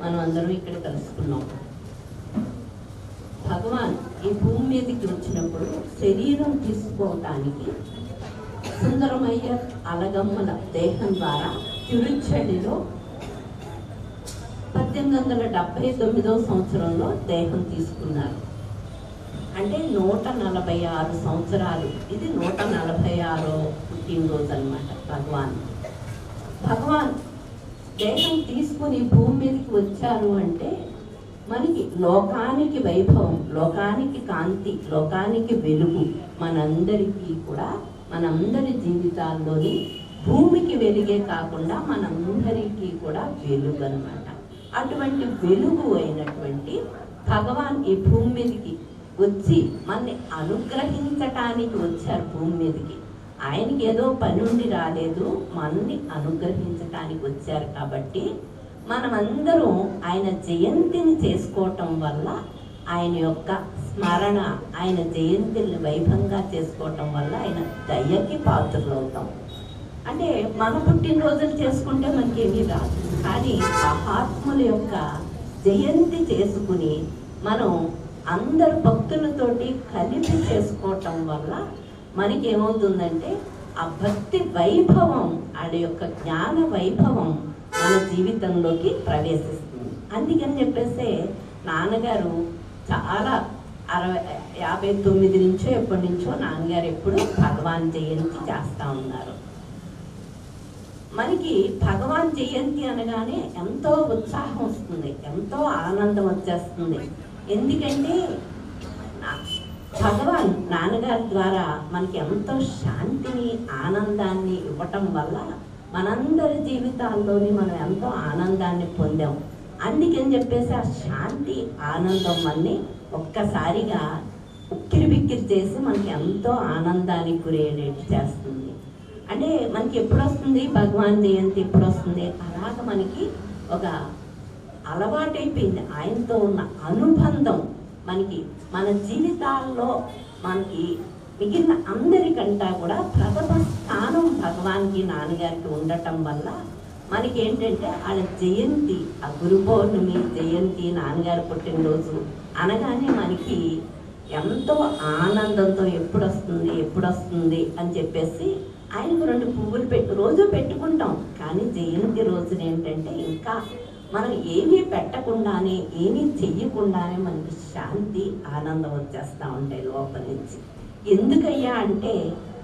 మనం అందరం ఇక్కడ కలుసుకున్నాం. భగవాన్ ఈ భూమి మీదకి వచ్చినప్పుడు శరీరం తీసుకోవటానికి సుందరమయ్య అలగమ్మల దేహం ద్వారా తిరుచడిలో 1879వ సంవత్సరంలో దేహం తీసుకున్నారు. అంటే 146 సంవత్సరాలు. ఇది 146వ పుట్టినరోజు అన్నమాట భగవాన్ దేహం తీసుకుని భూమి మీదకి వచ్చారు అంటే మనకి లోకానికి వైభవం, లోకానికి కాంతి, లోకానికి వెలుగు, మనందరికీ కూడా మనందరి జీవితాల్లోని భూమికి వెలుగే కాకుండా మనందరికీ కూడా వెలుగు అన్నమాట. అటువంటి వెలుగు అయినటువంటి భగవాన్ ఈ భూమి మీదకి వచ్చి మనని అనుగ్రహించటానికి వచ్చారు. భూమి మీదకి ఆయనకి ఏదో పని ఉండి రాలేదు, మనల్ని అనుగ్రహించటానికి వచ్చారు. కాబట్టి మనమందరం ఆయన జయంతిని చేసుకోవటం వల్ల, ఆయన యొక్క స్మరణ, ఆయన జయంతిని వైభవంగా చేసుకోవటం వల్ల ఆయన దయకి పాత్రలు అవుతాం. అంటే మన పుట్టినరోజులు చేసుకుంటే మనకేమీ రాదు, కానీ మహాత్ముల యొక్క జయంతి చేసుకుని మనం అందరు భక్తులతోటి కలిపి చేసుకోవటం వల్ల మనకి ఏమవుతుందంటే ఆ భక్తి వైభవం, ఆడ యొక్క జ్ఞాన వైభవం మన జీవితంలోకి ప్రవేశిస్తుంది. అందుకని చెప్పేసి నాన్నగారు చాలా 59 నుంచో ఎప్పటి నుంచో నాన్నగారు ఎప్పుడు భగవాన్ జయంతి చేస్తూ ఉన్నారు. మనకి భగవాన్ జయంతి అనగానే ఎంతో ఉత్సాహం వస్తుంది, ఎంతో ఆనందం వచ్చేస్తుంది. ఎందుకంటే భగవాన్ నాన్నగారి ద్వారా మనకి ఎంతో శాంతిని, ఆనందాన్ని ఇవ్వటం వల్ల మనందరి జీవితాల్లోని మనం ఎంతో ఆనందాన్ని పొందాం. అందుకని చెప్పేసి ఆ శాంతి, ఆనందం అన్నీ ఒక్కసారిగా ఉక్కిరి బిక్కిరి చేసి మనకి ఎంతో ఆనందాన్ని గురయ్యేటట్టు చేస్తుంది. అంటే మనకి ఎప్పుడు వస్తుంది భగవాన్ జయంతి, ఎప్పుడు వస్తుంది? అలాగ మనకి ఒక అలవాటైపోయింది. ఆయనతో ఉన్న అనుబంధం మనకి మన జీవితాల్లో మనకి మిగిలిన అందరికంటా కూడా ప్రథమ స్థానం భగవాన్కి, నాన్నగారికి ఉండటం వల్ల మనకి ఏంటంటే వాళ్ళ జయంతి, ఆ గురు పౌర్ణమి జయంతి, నాన్నగారు పుట్టినరోజు అనగానే మనకి ఎంతో ఆనందంతో ఎప్పుడు వస్తుంది అని చెప్పేసి ఆయనకు 2 పువ్వులు రోజు పెట్టుకుంటాం. కానీ జయంతి రోజున ఏంటంటే ఇంకా మనం ఏమీ పెట్టకుండానే, ఏమీ చెయ్యకుండానే మనకి శాంతి, ఆనందం వచ్చేస్తూ ఉంటాయి లోపల నుంచి. ఎందుకయ్యా అంటే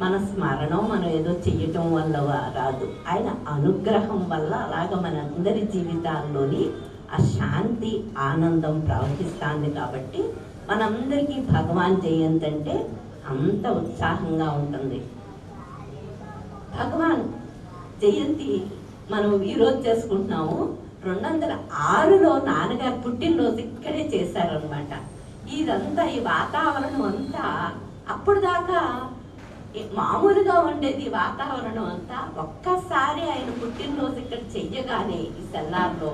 మన స్మరణం మనం ఏదో చెయ్యటం వల్ల రాదు, ఆయన అనుగ్రహం వల్ల అలాగ మనందరి జీవితాల్లోని ఆ శాంతి, ఆనందం ప్రవహిస్తుంది. కాబట్టి మనందరికీ భగవాన్ జయంతి అంటే అంత ఉత్సాహంగా ఉంటుంది. భగవాన్ జయంతి మనం ఈరోజు చేసుకుంటున్నాము. 2006లో నాన్నగారు పుట్టినరోజు ఇక్కడే చేశారనమాట. ఇదంతా ఈ వాతావరణం అంతా అప్పుడు దాకా మామూలుగా ఉండేది వాతావరణం అంతా. ఒక్కసారి ఆయన పుట్టినరోజు ఇక్కడ చెయ్యగానే ఈ సెల్లార్లో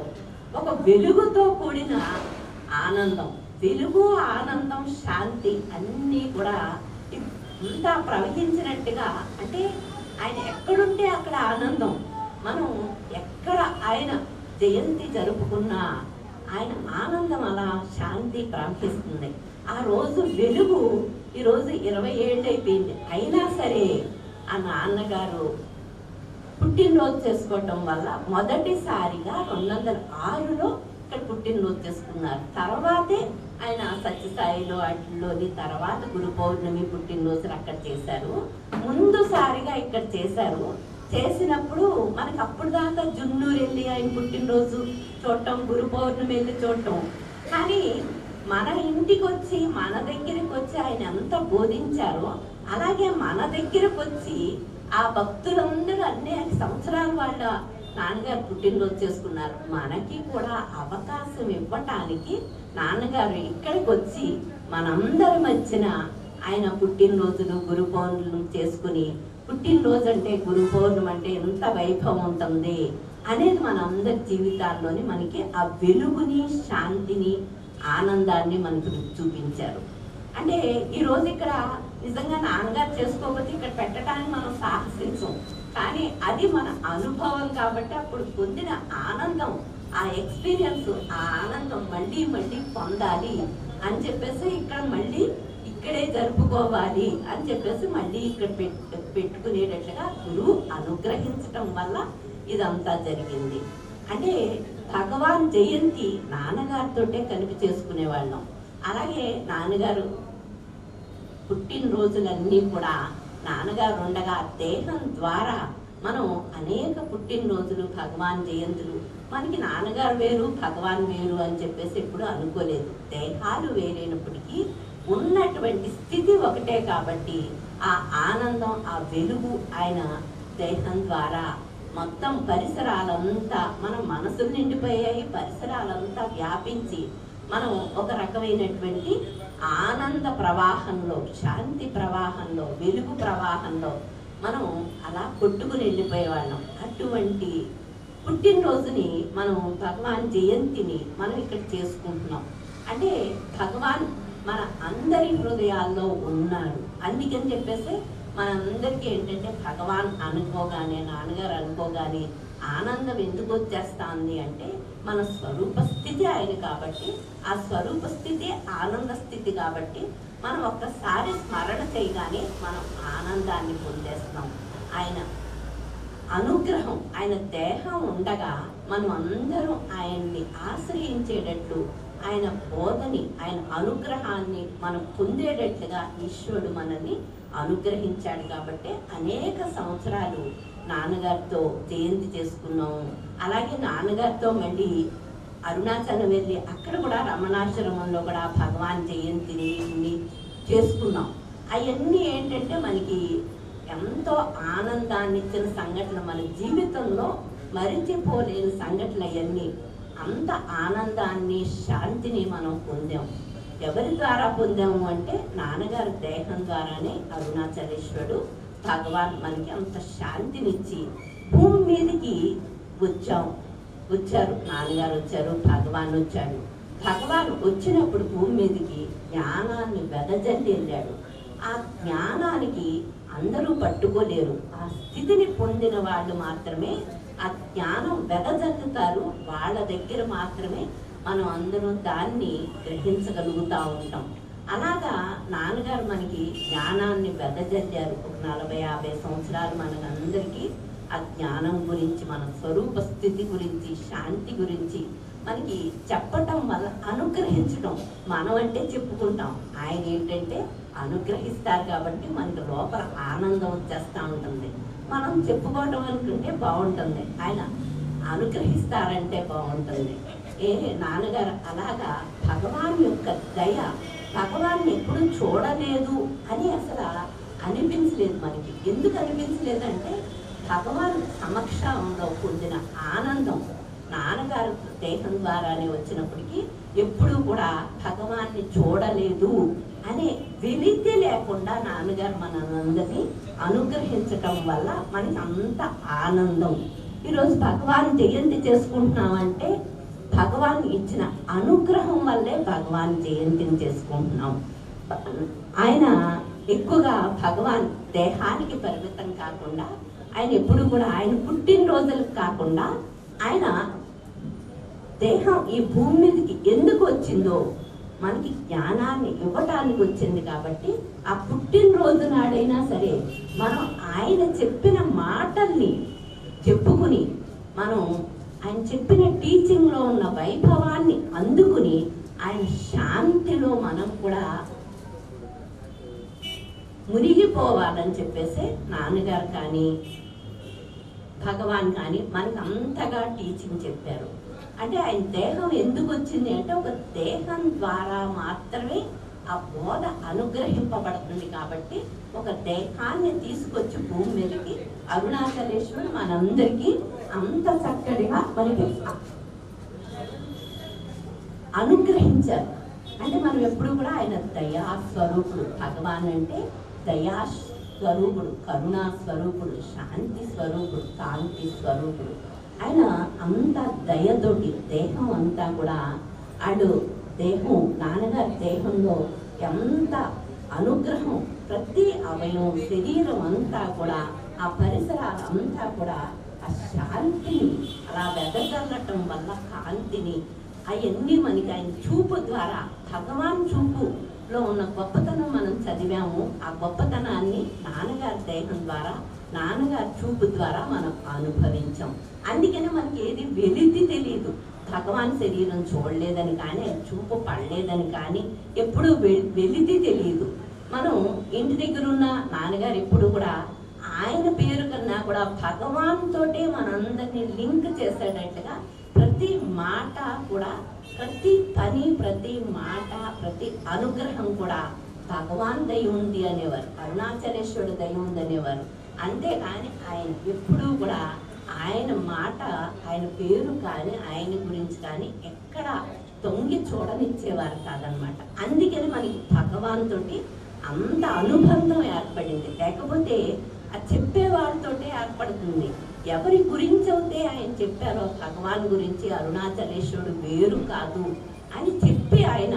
ఒక వెలుగుతో కూడిన ఆనందం, వెలుగు, ఆనందం, శాంతి అన్నీ కూడా అంతా ప్రవహించినట్టుగా. అంటే ఆయన ఎక్కడుంటే అక్కడ ఆనందం. మనం ఎక్కడ ఆయన జయంతి జరుపుకున్నా ఆయన ఆనందం అలా శాంతి ప్రవహిస్తుంది. ఆ రోజు వెలుగు ఈరోజు 20 ఏళ్ళు అయిపోయింది, అయినా సరే ఆ నాన్నగారు పుట్టినరోజు చేసుకోవటం వల్ల మొదటిసారిగా 2006లో ఇక్కడ పుట్టినరోజు చేసుకున్నారు. తర్వాతే ఆయన సత్యసాయిలో వాటిల్లోని తర్వాత గురు పౌర్ణమి పుట్టినరోజులు అక్కడ చేశారు. ముందుసారిగా ఇక్కడ చేశారు. చేసినప్పుడు మనకి అప్పుడు దాకా జున్నూరు వెళ్ళి ఆయన పుట్టినరోజు చూడటం, గురు పౌర్ణమి వెళ్ళి చూడటం. కానీ మన ఇంటికి వచ్చి, మన దగ్గరికి వచ్చి ఆయన ఎంత బోధించారో అలాగే మన దగ్గరకు వచ్చి ఆ భక్తులందరూ అనేక సంవత్సరాలు వాళ్ళ నాన్నగారు పుట్టినరోజు చేసుకున్నారు. మనకి కూడా అవకాశం ఇవ్వటానికి నాన్నగారు ఇక్కడికి వచ్చి మనందరి మధ్యన ఆయన పుట్టినరోజులు, గురు పౌర్ణమి చేసుకుని, పుట్టినరోజు అంటే గురు పౌర్ణమి అంటే ఎంత వైభవం ఉంటుంది అనేది మన అందరి జీవితాల్లోని మనకి ఆ వెలుగుని, శాంతిని, ఆనందాన్ని మనకు చూపించారు. అంటే ఈరోజు ఇక్కడ నిజంగా నాన్నగారు చేసుకోకపోతే ఇక్కడ పెట్టడానికి మనం సాహసించం, కానీ అది మన అనుభవం కాబట్టి అప్పుడు పొందిన ఆనందం, ఆ ఎక్స్పీరియన్స్, ఆ ఆనందం మళ్ళీ మళ్ళీ పొందాలి అని చెప్పేసి ఇక్కడ మళ్ళీ ఇక్కడే జరుపుకోవాలి అని చెప్పేసి మళ్ళీ ఇక్కడ పెట్టుకునేటట్లుగా గురువు అనుగ్రహించటం వల్ల ఇదంతా జరిగింది. అంటే భగవాన్ జయంతి నాన్నగారితోటే కలిపి చేసుకునేవాళ్ళం. అలాగే నాన్నగారు పుట్టినరోజులన్నీ కూడా నాన్నగారు ఉండగా దేహం ద్వారా మనం అనేక పుట్టినరోజులు, భగవాన్ జయంతులు, మనకి నాన్నగారు వేరు భగవాన్ వేరు అని చెప్పేసి ఎప్పుడు అనుకోలేదు. దేహాలు వేరైనప్పటికీ ఉన్నటువంటి స్థితి ఒకటే కాబట్టి ఆ ఆనందం, ఆ వెలుగు ఆయన దేహం ద్వారా మొత్తం పరిసరాలంతా మన మనసులు నిండిపోయాయి. పరిసరాలంతా వ్యాపించి మనం ఒక రకమైనటువంటి ఆనంద ప్రవాహంలో, శాంతి ప్రవాహంలో, వెలుగు ప్రవాహంలో మనం అలా కొట్టుకుని వెళ్ళిపోయేవాళ్ళం. అటువంటి పుట్టినరోజుని మనం భగవాన్ జయంతిని మనం ఇక్కడ చేసుకుంటున్నాం. అంటే భగవాన్ మన అందరి హృదయాల్లో ఉన్నారు. అందుకని చెప్పేసి మనందరికీ ఏంటంటే భగవాన్ అనుకోగానే, నాన్నగారు అనుకోగానే ఆనందం ఎందుకు వచ్చేస్తుంది అంటే మన స్వరూప స్థితి ఆయన కాబట్టి, ఆ స్వరూప స్థితి ఆనంద స్థితి కాబట్టి మనం ఒక్కసారి స్మరణ చేయగానే మనం ఆనందాన్ని పొందేస్తాం. ఆయన అనుగ్రహం, ఆయన దేహం ఉండగా మనం అందరం ఆయన్ని ఆశ్రయించేటట్లు, ఆయన బోధని, ఆయన అనుగ్రహాన్ని మనం పొందేటట్లుగా ఈశ్వరుడు మనల్ని అనుగ్రహించాడు. కాబట్టి అనేక సంవత్సరాలు నాన్నగారితో జయంతి చేసుకున్నాము. అలాగే నాన్నగారితో మళ్ళీ అరుణాచలం వెళ్ళి అక్కడ కూడా రమణాశ్రమంలో కూడా భగవాన్ జయంతిని చేసుకున్నాం. అవన్నీ ఏంటంటే మనకి ఎంతో ఆనందాన్ని ఇచ్చిన సంఘటన, మన జీవితంలో మరిచిపోలేని సంఘటనలు అవన్నీ. అంత ఆనందాన్ని, శాంతిని మనం పొందాం. ఎవరి ద్వారా పొందాము అంటే నాన్నగారి దేహం ద్వారానే అరుణాచలేశ్వరుడు భగవాన్ మనకి అంత శాంతినిచ్చి భూమి మీదకి వచ్చారు. నాన్నగారు వచ్చారు, భగవాన్ వచ్చాడు. భగవాన్ వచ్చినప్పుడు భూమి మీదకి జ్ఞానాన్ని వెదజల్లి వెళ్ళాడు. ఆ జ్ఞానానికి అందరూ పట్టుకోలేరు. ఆ స్థితిని పొందిన వాళ్ళు మాత్రమే ఆ జ్ఞానం వెదజల్లుతారు. వాళ్ళ దగ్గర మాత్రమే మనం అందరూ దాన్ని గ్రహించగలుగుతూ ఉంటాం. అలాగా నాన్నగారు మనకి జ్ఞానాన్ని వెదజల్లారు. ఒక 40-50 సంవత్సరాలు మనకందరికీ ఆ జ్ఞానం గురించి, మన స్వరూప స్థితి గురించి, శాంతి గురించి మనకి చెప్పటం వల్ల, అనుగ్రహించడం. మనం అంటే చెప్పుకుంటాం, ఆయన ఏంటంటే అనుగ్రహిస్తారు కాబట్టి మనకి లోపల ఆనందం వచ్చేస్తూ ఉంటుంది. మనం చెప్పుకోవటం అనుకుంటే బాగుంటుంది, ఆయన అనుగ్రహిస్తారంటే బాగుంటుంది. నాన్నగారు అలాగా భగవాన్ యొక్క దయ, భగవాన్ని ఎప్పుడు చూడలేదు అని అసలు అనిపించలేదు మనకి. ఎందుకు అనిపించలేదంటే భగవాన్ సమక్షంలో పొందిన ఆనందం నాన్నగారు దేహం ద్వారానే వచ్చినప్పటికీ ఎప్పుడూ కూడా భగవాన్ని చూడలేదు అనే వెలితి లేకుండా నాన్నగారు మనందరినీ అనుగ్రహించటం వల్ల మనకి అంత ఆనందం. ఈరోజు భగవాన్ జయంతి చేసుకుంటున్నామంటే భగవాన్ ఇచ్చిన అనుగ్రహం వల్లే భగవాన్ జయంతిని చేసుకుంటున్నాం. ఆయన ఎక్కువగా భగవాన్ దేహానికి పరిమితం కాకుండా, ఆయన ఎప్పుడు కూడా ఆయన పుట్టినరోజులకు కాకుండా, ఆయన దేహం ఈ భూమి మీదకి ఎందుకు వచ్చిందో మనకి జ్ఞానాన్ని ఇవ్వటానికి వచ్చింది. కాబట్టి ఆ పుట్టినరోజు నాడైనా సరే మనం ఆయన చెప్పిన మాటల్ని చెప్పుకుని, మనం ఆయన చెప్పిన టీచింగ్లో ఉన్న వైభవాన్ని అందుకుని ఆయన శాంతిలో మనం కూడా మునిగిపోవాలని చెప్పేసి నాన్నగారు కానీ భగవాన్ కానీ మనకు అంతగా టీచింగ్ చెప్పారు. అంటే ఆయన దేహం ఎందుకు వచ్చింది అంటే ఒక దేహం ద్వారా మాత్రమే ఆ బోధ అనుగ్రహింపబడుతుంది. కాబట్టి ఒక దేహాన్ని తీసుకొచ్చి భూమి మీదకి అరుణాచలేశ్వరుడు మనందరికీ అంత చక్కటిగా మనకి అనుగ్రహించారు. అంటే మనం ఎప్పుడు కూడా ఆయన దయాస్వరూపుడు. భగవాన్ అంటే దయాస్వరూపుడు, కరుణా స్వరూపుడు, శాంతి స్వరూపుడు, కాంతి స్వరూపుడు. ఆయన అంత దయతోటి దేహం అంతా కూడా దేహం, నాన్నగారి దేహంలో ఎంత అనుగ్రహం, ప్రతి అవయవం, శరీరం అంతా కూడా, ఆ పరిసరాలు అంతా కూడా ఆ శాంతిని అలా వెదజల్లటం వల్ల కాంతిని అవన్నీ మనకి ఆయన చూపు ద్వారా, భగవాన్ చూపులో ఉన్న గొప్పతనం మనం చదివాము. ఆ గొప్పతనాన్ని నాన్నగారి దేహం ద్వారా, నాన్నగారి చూపు ద్వారా మనం అనుభవించాం. అందుకనే మనకి ఏది వెలితి తెలియదు. భగవాన్ శరీరం చూడలేదని కానీ, ఆయన చూపు పడలేదని కానీ ఎప్పుడూ వెలితి తెలియదు. మనం ఇంటి దగ్గర ఉన్న నాన్నగారు ఎప్పుడు కూడా ఆయన పేరు కన్నా కూడా భగవాన్ తోటే మనందరినీ లింక్ చేసేటట్టుగా ప్రతి మాట కూడా, ప్రతి పని, ప్రతి మాట, ప్రతి అనుగ్రహం కూడా భగవాన్ దయ ఉంది అనేవారు, అరుణాచలేశ్వరుడు దయ ఉంది అనేవారు. అంతేకాని ఆయన ఎప్పుడూ కూడా ఆయన మాట, ఆయన పేరు కానీ, ఆయన గురించి కానీ ఎక్కడ తొంగి చూడనిచ్చేవారు కాదనమాట. అందుకని మనకి భగవాన్ తోటి అంత అనుబంధం ఏర్పడింది. లేకపోతే ఆ చెప్పే వాళ్ళతోటే ఏర్పడుతుంది. ఎవరి గురించి అయితే ఆయన చెప్పారో, భగవాన్ గురించి, అరుణాచలేశ్వరుడు వేరు కాదు అని చెప్పి ఆయన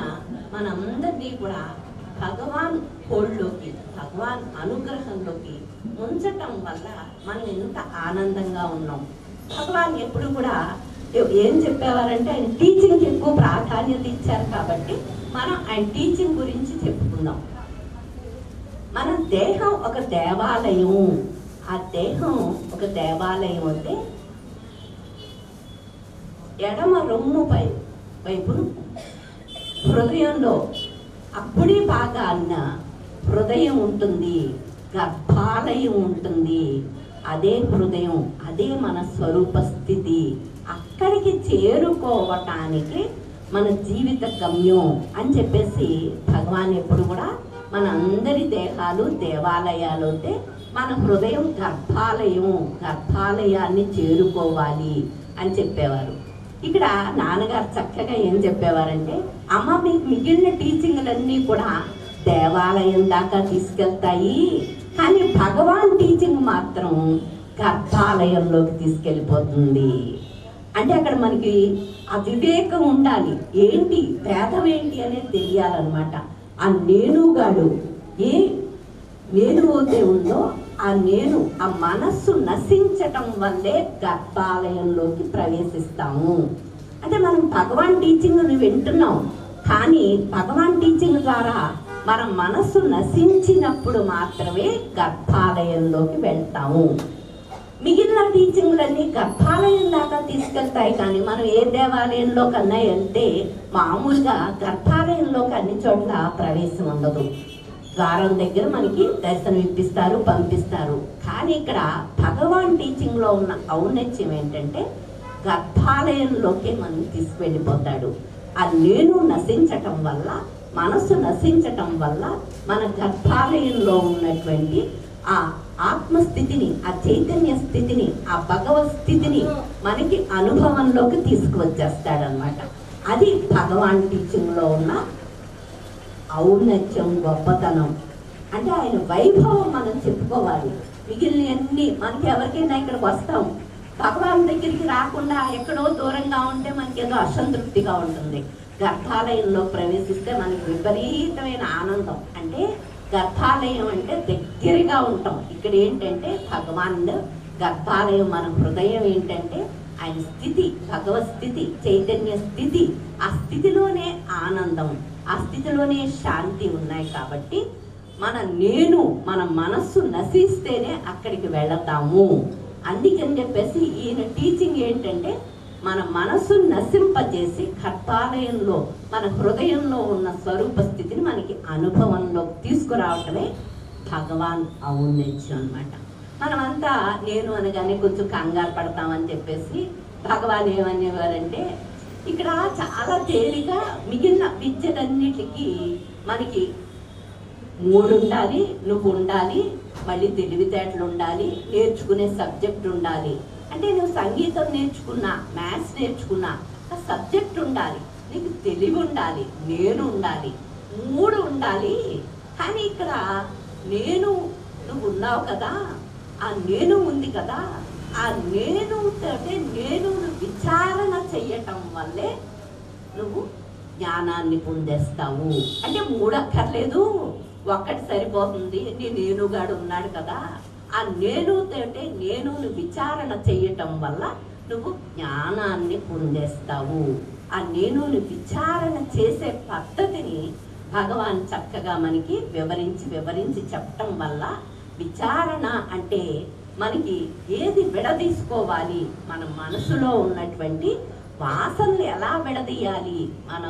మనందరినీ కూడా భగవాన్ హోల్డ్లోకి, భగవాన్ అనుగ్రహంలోకి ఉంచటం వల్ల మనం ఎంత ఆనందంగా ఉన్నాం. భగవాన్ ఎప్పుడు కూడా ఏం చెప్పేవారంటే ఆయన టీచింగ్కి ఎక్కువ ప్రాధాన్యత ఇచ్చారు. కాబట్టి మనం ఆయన టీచింగ్ గురించి చెప్పుకుందాం. మన దేహం ఒక దేవాలయం. ఆ దేహం ఒక దేవాలయం అంటే ఎడమ రొమ్ము వైపును హృదయంలో అప్పుడే బాగా అన్న హృదయం ఉంటుంది, గర్భాలయం ఉంటుంది. అదే హృదయం, అదే మన స్వరూప స్థితి. అక్కడికి చేరుకోవటానికి మన జీవిత గమ్యం అని చెప్పేసి భగవాన్ ఎప్పుడు కూడా మన అందరి దేహాలు దేవాలయాలు అయితే మన హృదయం గర్భాలయం, గర్భాలయాన్ని చేరుకోవాలి అని చెప్పేవారు. ఇక్కడ నాన్నగారు చక్కగా ఏం చెప్పేవారంటే, అమ్మ మీకు మిగిలిన టీచింగ్లన్నీ కూడా దేవాలయం దాకా తీసుకెళ్తాయి, కానీ భగవాన్ టీచింగ్ మాత్రం గర్భాలయంలోకి తీసుకెళ్ళిపోతుంది. అంటే అక్కడ మనకి ఆ వివేకం ఉండాలి. ఏంటి భేదం ఏంటి అనేది తెలియాలన్నమాట. ఆ నేనుగాడు ఏ నేను అయితే ఉందో ఆ నేను, ఆ మనస్సు నశించటం వల్లే గర్భాలయంలోకి ప్రవేశిస్తాము. అంటే మనం భగవాన్ టీచింగ్ని వింటున్నాం, కానీ భగవాన్ టీచింగ్ ద్వారా మన మనస్సు నశించినప్పుడు మాత్రమే గర్భాలయంలోకి వెళ్తాము. మిగిలిన టీచింగ్లన్నీ గర్భాలయం దాకా తీసుకెళ్తాయి, కానీ మనం ఏ దేవాలయంలో కన్నా వెళ్తే మామూలుగా గర్భాలయంలోకి అన్ని చోట్ల ప్రవేశం ఉండదు. ద్వారం దగ్గర మనకి దర్శనం ఇప్పిస్తారు, పంపిస్తారు. కానీ ఇక్కడ భగవాన్ టీచింగ్లో ఉన్న ఔన్నత్యం ఏంటంటే గర్భాలయంలోకి మనం తీసుకువెళ్ళిపోతాడు. ఆ నేను నశించటం వల్ల, మనసు నశించటం వల్ల మన గర్భాలయంలో ఉన్నటువంటి ఆ ఆత్మస్థితిని, ఆ చైతన్య స్థితిని, ఆ భగవత్ స్థితిని మనకి అనుభవంలోకి తీసుకువచ్చేస్తాడనమాట. అది భగవాన్ టీచింగ్లో ఉన్న ఔన్నత్యం, గొప్పతనం. అంటే ఆయన వైభవం మనం చెప్పుకోవాలి. మిగిలినవన్నీ మనకి ఎవరికైనా ఇక్కడికి వస్తాం, భగవాన్ దగ్గరికి రాకుండా ఎక్కడో దూరంగా ఉంటే మనకి ఏదో అసంతృప్తిగా ఉంటుంది. గర్భాలయంలో ప్రవేశిస్తే మనకి విపరీతమైన ఆనందం. అంటే గర్భాలయం అంటే దగ్గరగా ఉంటాం. ఇక్కడ ఏంటంటే భగవాన్ గర్భాలయం, మన హృదయం ఏంటంటే ఆయన స్థితి, భగవత్ స్థితి, చైతన్య స్థితి. ఆ స్థితిలోనే ఆనందం, ఆ స్థితిలోనే శాంతి ఉన్నాయి. కాబట్టి మన మనస్సు నశిస్తేనే అక్కడికి వెళతాము. అందుకని చెప్పేసి ఈయన టీచింగ్ ఏంటంటే మన మనస్సును నశింపజేసి గర్భాలయంలో, మన హృదయంలో ఉన్న స్వరూప స్థితిని మనకి అనుభవంలో తీసుకురావటమే భగవాన్ ఔన్నత్యం అన్నమాట. మనమంతా నేను అనగానే కొంచెం కంగారు పడతామని చెప్పేసి భగవాన్ ఏమనేవారంటే, ఇక్కడ చాలా తేలిగా మిగిలిన విద్యలన్నిటికీ మనకి 3 ఉండాలి, నువ్వు ఉండాలి, మళ్ళీ తెలివితేటలు ఉండాలి, నేర్చుకునే సబ్జెక్ట్ ఉండాలి. అంటే నువ్వు సంగీతం నేర్చుకున్నా, మ్యాథ్స్ నేర్చుకున్నా, ఆ సబ్జెక్ట్ ఉండాలి, నీకు తెలివి ఉండాలి, నేను ఉండాలి, 3 ఉండాలి. కానీ ఇక్కడ నువ్వు ఉన్నావు కదా, ఆ నేను ఉంది కదా, ఆ నేను విచారణ చెయ్యటం వల్లే నువ్వు జ్ఞానాన్ని పొందేస్తావు. అంటే 3 అక్కర్లేదు, ఒక్కటి సరిపోతుంది. నేనుగాడు ఉన్నాడు కదా, ఆ నేనుతోటే నేనుని విచారణ చేయటం వల్ల నువ్వు జ్ఞానాన్ని పొందేస్తావు. ఆ నేనుని విచారణ చేసే పద్ధతిని భగవాన్ చక్కగా మనకి వివరించి చెప్పటం వల్ల, విచారణ అంటే మనకి ఏది విడదీసుకోవాలి, మన మనసులో ఉన్నటువంటి వాసనలు ఎలా విడదీయాలి, మన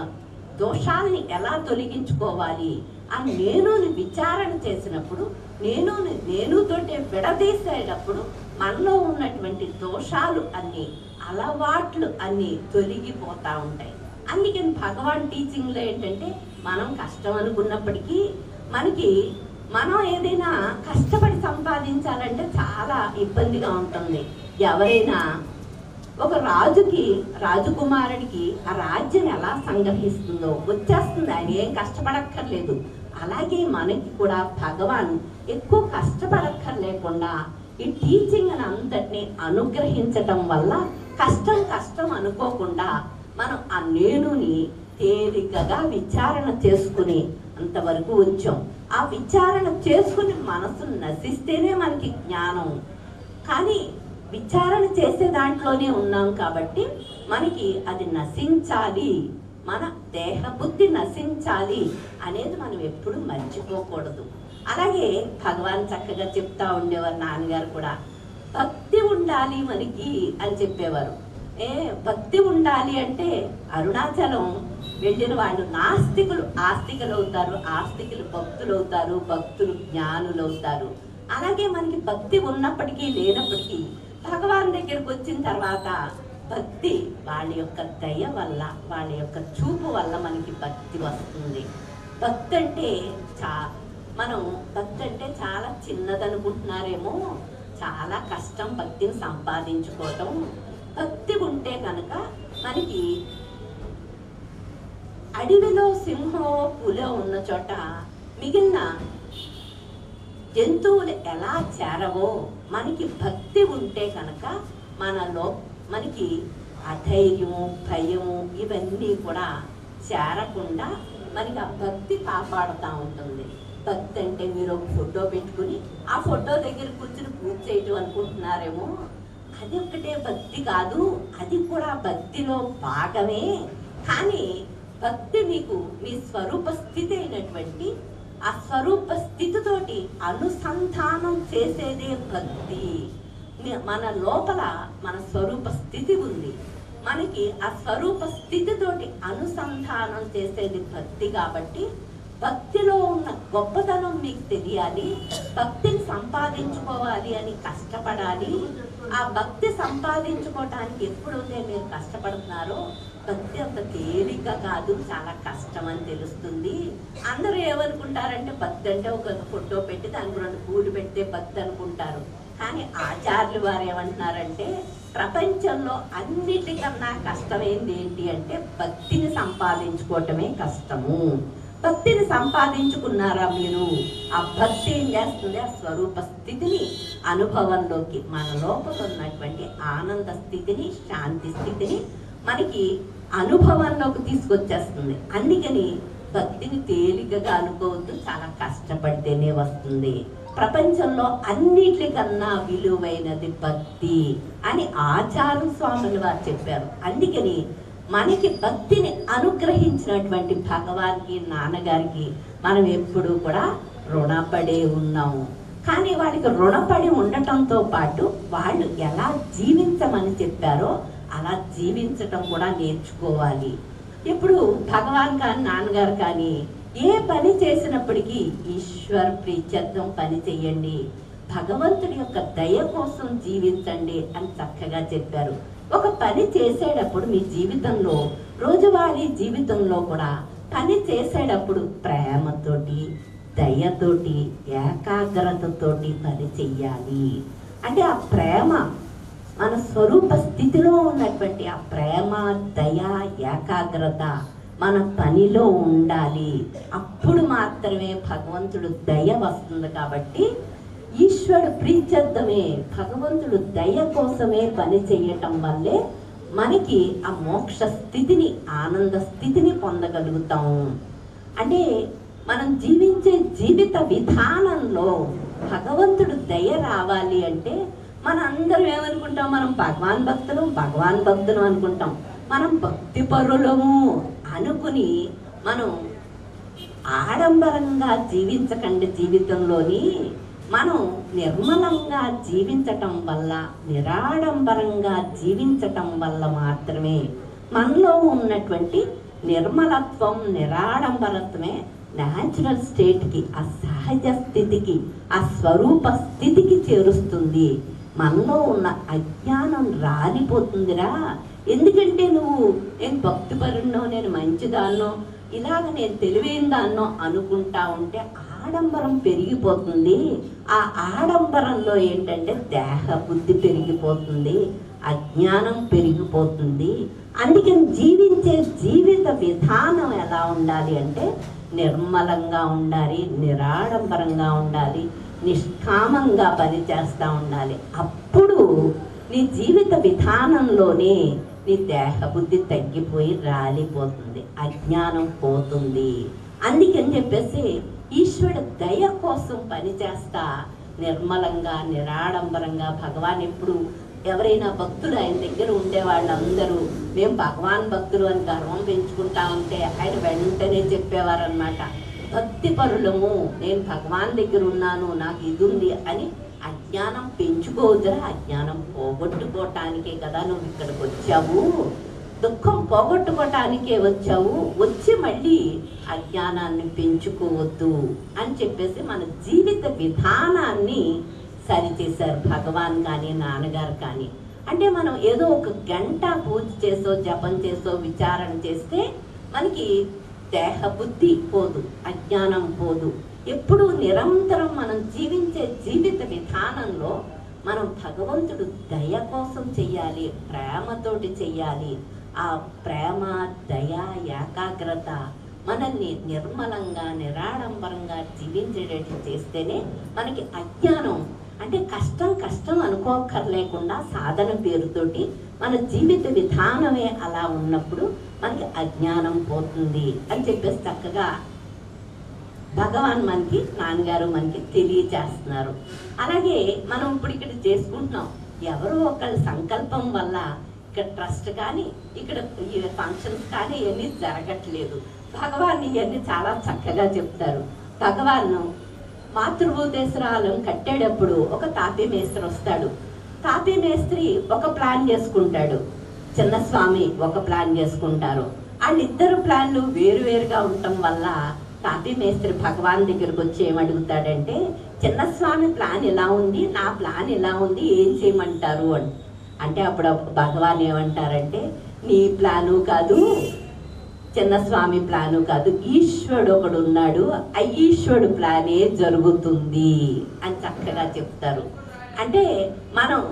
దోషాల్ని ఎలా తొలగించుకోవాలి, ఆ నేనుని విచారణ చేసినప్పుడు నేనుతోటే విడదీసేటప్పుడు మనలో ఉన్నటువంటి దోషాలు అన్నీ, అలవాట్లు అన్నీ తొలగిపోతూ ఉంటాయి. అందుకని భగవాన్ టీచింగ్లో ఏంటంటే, మనం కష్టం అనుకున్నప్పటికీ మనం ఏదైనా కష్టపడి సంపాదించాలంటే చాలా ఇబ్బందిగా ఉంటుంది. ఎవరైనా ఒక రాజకుమారుడికి ఆ రాజ్యం ఎలా సంగ్రహిస్తుందో వచ్చేస్తుంది, ఆయన ఏం కష్టపడక్కర్లేదు. అలాగే మనకి కూడా భగవాన్ ఎక్కువ కష్టపడక్కర్లేకుండా ఈ టీచింగ్ అని అంతటిని అనుగ్రహించటం వల్ల కష్టం అనుకోకుండా మనం ఆ నేనుని తేలికగా విచారణ చేసుకుని అంతవరకు వచ్చాం. ఆ విచారణ చేసుకుని మనసు నశిస్తేనే మనకి జ్ఞానం. కానీ విచారణ చేసే దాంట్లోనే ఉన్నాం కాబట్టి మనకి అది నశించాలి, మన దేహ బుద్ధి నశించాలి అనేది మనం ఎప్పుడు మర్చిపోకూడదు. అలాగే భగవాన్ చక్కగా చెప్తా ఉండేవారు, నాన్నగారు కూడా భక్తి ఉండాలి మనకి అని చెప్పేవారు. భక్తి ఉండాలి అంటే అరుణాచలం వెళ్ళిన వాళ్ళు నాస్తికులు ఆస్తికులు అవుతారు, ఆస్తికులు భక్తులు అవుతారు, భక్తులు జ్ఞానులు అవుతారు. అలాగే మనకి భక్తి ఉన్నప్పటికీ లేనప్పటికీ భగవాన్ దగ్గరికి వచ్చిన తర్వాత భక్తి వాళ్ళ యొక్క దయ వల్ల, వాళ్ళ యొక్క చూపు వల్ల మనకి భక్తి వస్తుంది. భక్తి అంటే భక్తి అంటే చాలా చిన్నదనుకుంటున్నారేమో, చాలా కష్టం భక్తిని సంపాదించుకోవటం. భక్తి ఉంటే కనుక మనకి అడవిలో సింహం పులో ఉన్న చోట మిగిలిన జంతువులు ఎలా చేరవో, మనకి భక్తి ఉంటే కనుక మనకి అధైర్యము, భయము ఇవన్నీ కూడా చేరకుండా మనకి ఆ భక్తి కాపాడుతూ ఉంటుంది. భక్తి అంటే మీరు ఒక ఫోటో పెట్టుకుని ఆ ఫోటో దగ్గర కూర్చుని పూజ చేయటం అనుకుంటున్నారేమో, అది ఒక్కటే భక్తి కాదు, అది కూడా భక్తిలో భాగమే. కానీ భక్తి మీకు మీ స్వరూప స్థితి అయినటువంటి ఆ స్వరూప స్థితితోటి అనుసంధానం చేసేదే భక్తి. మన లోపల మన స్వరూప స్థితి ఉంది, మనకి ఆ స్వరూప స్థితితోటి అనుసంధానం చేసేది భక్తి. కాబట్టి భక్తిలో ఉన్న గొప్పతనం మీకు తెలియాలి, భక్తిని సంపాదించుకోవాలి అని కష్టపడాలి. ఆ భక్తి సంపాదించుకోవటానికి ఎప్పుడైతే మీరు కష్టపడుతున్నారో భక్తి అంత తేలిక కాదు, చాలా కష్టం అని తెలుస్తుంది. అందరూ ఏమనుకుంటారంటే భక్తి అంటే ఒక ఫోటో పెట్టి దానికి 2 పూలు పెడితే భక్తి అనుకుంటారు. కానీ ఆచార్యులు వారు ఏమంటున్నారంటే, ప్రపంచంలో అన్నిటికన్నా కష్టమైంది ఏంటి అంటే భక్తిని సంపాదించుకోవటమే కష్టము. భక్తిని సంపాదించుకున్నారా మీరు, ఆ భక్తి ఏం చేస్తుంది, ఆ స్వరూప స్థితిని అనుభవంలోకి, మన లోపల ఉన్నటువంటి ఆనంద స్థితిని, శాంతి స్థితిని మనకి అనుభవంలోకి తీసుకొచ్చేస్తుంది. అందుకని భక్తిని తేలికగా అనుకోవద్దు, చాలా కష్టపడితేనే వస్తుంది. ప్రపంచంలో అన్నిటికన్నా విలువైనది భక్తి అని ఆచార్య స్వాములు వారు చెప్పారు. అందుకని మనకి భక్తిని అనుగ్రహించినటువంటి భగవాన్కి, నాన్నగారికి మనం ఎప్పుడూ కూడా రుణపడే ఉన్నాము. కానీ వాళ్ళకి రుణపడి ఉండటంతో పాటు వాళ్ళు ఎలా జీవించమని చెప్పారో అలా జీవించటం కూడా నేర్చుకోవాలి. ఇప్పుడు భగవాన్ కానీ నాన్నగారు కానీ ఏ పని చేసినప్పటికీ ఈశ్వర ప్రీత్యర్థం పని చెయ్యండి, భగవంతుడి యొక్క దయ కోసం జీవించండి అని చక్కగా చెప్పారు. ఒక పని చేసేటప్పుడు మీ జీవితంలో, రోజువారీ జీవితంలో కూడా పని చేసేటప్పుడు ప్రేమతోటి, దయతోటి, ఏకాగ్రతతోటి పని చెయ్యాలి. అంటే ఆ ప్రేమ, మన స్వరూప స్థితిలో ఉన్నటువంటి ఆ ప్రేమ, దయ, ఏకాగ్రత మన పనిలో ఉండాలి. అప్పుడు మాత్రమే భగవంతుడు దయ వస్తుంది. కాబట్టి ఈశ్వరుడు ప్రీత్యర్థమే, భగవంతుడు దయ కోసమే పని చేయటం వల్లే మనకి ఆ మోక్ష స్థితిని, ఆనంద స్థితిని పొందగలుగుతాం. అంటే మనం జీవించే జీవిత విధానంలో భగవంతుడు దయ రావాలి అంటే మన అందరం ఏమనుకుంటాం, మనం భగవాన్ భక్తులు అనుకుంటాం. మనం భక్తి పరులము అనుకుని మనం ఆడంబరంగా జీవించకండి. జీవితంలోని మనం నిర్మలంగా జీవించటం వల్ల, నిరాడంబరంగా జీవించటం వల్ల మాత్రమే మనలో ఉన్నటువంటి నిర్మలత్వం, నిరాడంబరత్వమే న్యాచురల్ స్టేట్కి, ఆ సహజ స్థితికి, ఆ స్వరూప స్థితికి చేరుస్తుంది. మనలో ఉన్న అజ్ఞానం రాలిపోతుందిరా. ఎందుకంటే నేను భక్తిపరున్నో, నేను మంచిదాన్నో, ఇలాగ నేను తెలివైన దాన్నో అనుకుంటా ఉంటే ఆడంబరం పెరిగిపోతుంది. ఆ ఆడంబరంలో ఏంటంటే దేహ బుద్ధి పెరిగిపోతుంది, అజ్ఞానం పెరిగిపోతుంది. అందుకని జీవించే జీవిత విధానం ఎలా ఉండాలి అంటే నిర్మలంగా ఉండాలి, నిరాడంబరంగా ఉండాలి, నిష్కామంగా పనిచేస్తూ ఉండాలి. అప్పుడు నీ జీవిత విధానంలోనే నీ దేహబుద్ధి తగ్గిపోయి రాలిపోతుంది, అజ్ఞానం పోతుంది. అందుకని చెప్పేసి ఈశ్వరుడు దయ కోసం పనిచేస్తా నిర్మలంగా, నిరాడంబరంగా. భగవాన్ ఎప్పుడు ఎవరైనా భక్తులు ఆయన దగ్గర ఉండే వాళ్ళందరూ మేము భగవాన్ భక్తులు అని గర్వం పెంచుకుంటా ఉంటే ఆయన వెంటనే చెప్పేవారనమాట, భక్తి పరులము, నేను భగవాన్ దగ్గర ఉన్నాను, నాకు ఇది ఉంది అని. అజ్ఞానం పెంచుకోవద్దురా, అజ్ఞానం పోగొట్టుకోవటానికే కదా నువ్వు ఇక్కడికి వచ్చావు, దుఃఖం పోగొట్టుకోవటానికే వచ్చావు, వచ్చి మళ్ళీ అజ్ఞానాన్ని పెంచుకోవద్దు అని చెప్పేసి మన జీవిత విధానాన్ని సరిచేశారు భగవాన్ కానీ నాన్నగారు కానీ. అంటే మనం ఏదో ఒక గంట పూజ చేసో, జపం చేసో, విచారణ చేస్తే మనకి దేహ బుద్ధి పోదు, అజ్ఞానం పోదు. ఎప్పుడు నిరంతరం మనం జీవించే జీవిత విధానంలో మనం భగవంతుడు దయ కోసం చెయ్యాలి, ప్రేమతోటి చెయ్యాలి. ఆ ప్రేమ, దయ, ఏకాగ్రత మనల్ని నిర్మలంగా, నిరాడంబరంగా జీవించేటట్టు చేస్తేనే మనకి అజ్ఞానం అంటే కష్టం అనుకోకర్లేకుండా సాధన పేరుతోటి మన జీవిత విధానమే అలా ఉన్నప్పుడు మనకి అజ్ఞానం పోతుంది అని చెప్పేసి చక్కగా భగవాన్ మనకి, నాన్నగారు మనకి తెలియచేస్తున్నారు. అలాగే మనం ఇప్పుడు ఇక్కడ చేసుకుంటున్నాం, ఎవరో ఒకళ్ళ సంకల్పం వల్ల ఇక్కడ ట్రస్ట్ కానీ, ఇక్కడ ఈ ఫంక్షన్స్ కానీ ఇవన్నీ జరగట్లేదు. భగవాన్ ఇవన్నీ చాలా చక్కగా చెప్తారు. భగవాన్ మాతృభూతేశ్వరాలయం కట్టేటప్పుడు ఒక తాపీ మేస్త్రి వస్తాడు. తాపీ మేస్త్రి ఒక ప్లాన్ చేసుకుంటాడు, చిన్నస్వామి ఒక ప్లాన్ చేసుకుంటారు. వాళ్ళిద్దరు ప్లాన్లు వేరువేరుగా ఉండటం వల్ల తాపీ మేస్త్రి భగవాన్ దగ్గరకు వచ్చి ఏమడుగుతాడంటే, చిన్నస్వామి ప్లాన్ ఇలా ఉంది, నా ప్లాన్ ఇలా ఉంది, ఏం చేయమంటారు అని. అంటే అప్పుడు భగవాన్ ఏమంటారంటే, నీ ప్లాను కాదు, చిన్నస్వామి ప్లాను కాదు, ఈశ్వరుడు ఒకడు ఉన్నాడు, ఆ ఈశ్వరుడు ప్లానే జరుగుతుంది అని చక్కగా చెప్తారు. అంటే మనం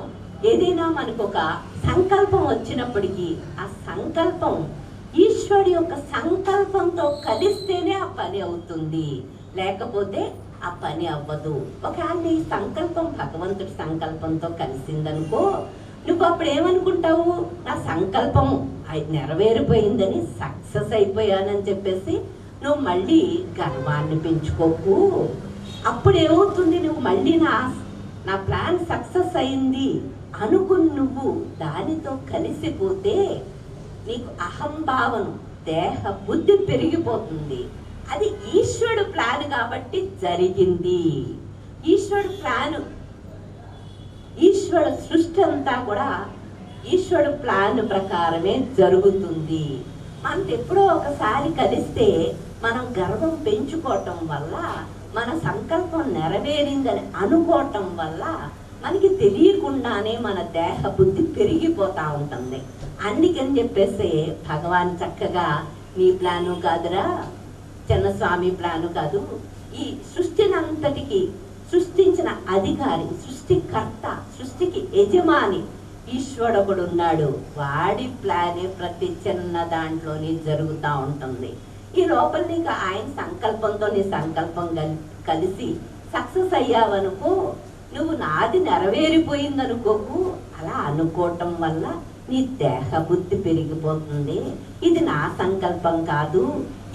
ఏదైనా మనకు ఒక సంకల్పం వచ్చినప్పటికీ ఆ సంకల్పం ఈశ్వరుడి యొక్క సంకల్పంతో కలిస్తేనే ఆ పని అవుతుంది, లేకపోతే ఆ పని అవ్వదు. ఒకవేళ నీ సంకల్పం భగవంతుడి సంకల్పంతో కలిసిందనుకో, నువ్వు అప్పుడు ఏమనుకుంటావు, నా సంకల్పం నెరవేరిపోయిందని, సక్సెస్ అయిపోయానని చెప్పేసి నువ్వు మళ్ళీ గర్వాన్ని పెంచుకోకు. అప్పుడు ఏమవుతుంది, నువ్వు మళ్ళీ నా ప్లాన్ సక్సెస్ అయింది అనుకుని నువ్వు దానితో కలిసిపోతే నీకు అహంభావన, దేహ బుద్ధి పెరిగిపోతుంది. అది ఈశ్వరుడు ప్లాన్ కాబట్టి జరిగింది. ఈశ్వరుడు ప్లాన్, ఈశ్వరుడు సృష్టి అంతా కూడా ఈశ్వరుడు ప్లాన్ ప్రకారమే జరుగుతుంది. మనకి ఎప్పుడో ఒకసారి కలిస్తే మనం గర్వం పెంచుకోవటం వల్ల, మన సంకల్పం నెరవేరిందని అనుకోవటం వల్ల మనకి తెలియకుండానే మన దేహ బుద్ధి పెరిగిపోతూ ఉంటుంది. అందుకని చెప్పేసి భగవాన్ చక్కగా నీ ప్లాను కాదురా, చిన్నస్వామి ప్లాను కాదు, ఈ సృష్టినంతటికి సృష్టించిన అధికారి, సృష్టికర్త, సృష్టికి యజమాని ఈశ్వరుడు ఉన్నాడు, వాడి ప్లానే ప్రతి చిన్న దాంట్లోనే జరుగుతూ ఉంటుంది. ఈ లోపల నీకు ఆయన సంకల్పంతో నీ సంకల్పం కలిసి సక్సెస్ అయ్యావనుకో, నువ్వు నాది నెరవేరిపోయిందనుకోకు. అలా అనుకోవటం వల్ల నీ దేహ బుద్ధి పెరిగిపోతుంది. ఇది నా సంకల్పం కాదు,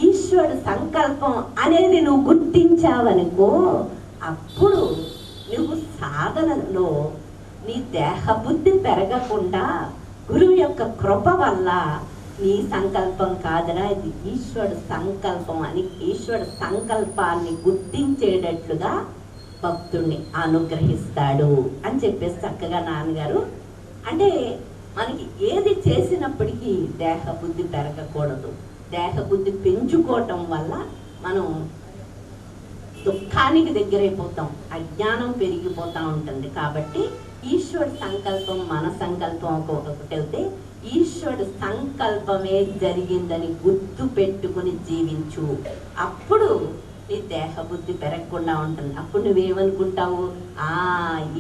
ఈశ్వరుడు సంకల్పం అనేది నువ్వు గుర్తించావనుకో, అప్పుడు నువ్వు సాధనలో నీ దేహబుద్ధి పెరగకుండా గురువు యొక్క కృప వల్ల నీ సంకల్పం కాదురా, ఇది ఈశ్వరుడు సంకల్పం అని ఈశ్వరుడు సంకల్పాన్ని గుర్తించేటట్లుగా భక్తుడిని అనుగ్రహిస్తాడు అని చెప్పేసి చక్కగా నాన్నగారు. అంటే మనకి ఏది చేసినప్పటికీ దేహబుద్ధి పెరగకూడదు. దేహబుద్ధి పెంచుకోవటం వల్ల మనం దుఃఖానికి దగ్గరైపోతాం, అజ్ఞానం పెరిగిపోతూ ఉంటుంది. కాబట్టి ఈశ్వరుడు సంకల్పం మన సంకల్పం ఒకటైతే ఈశ్వరుడు సంకల్పమే జరిగిందని గుర్తు పెట్టుకుని జీవించు. అప్పుడు నీ దేహబుద్ధి పెరగకుండా ఉంటుంది. అప్పుడు నువ్వేమనుకుంటావు,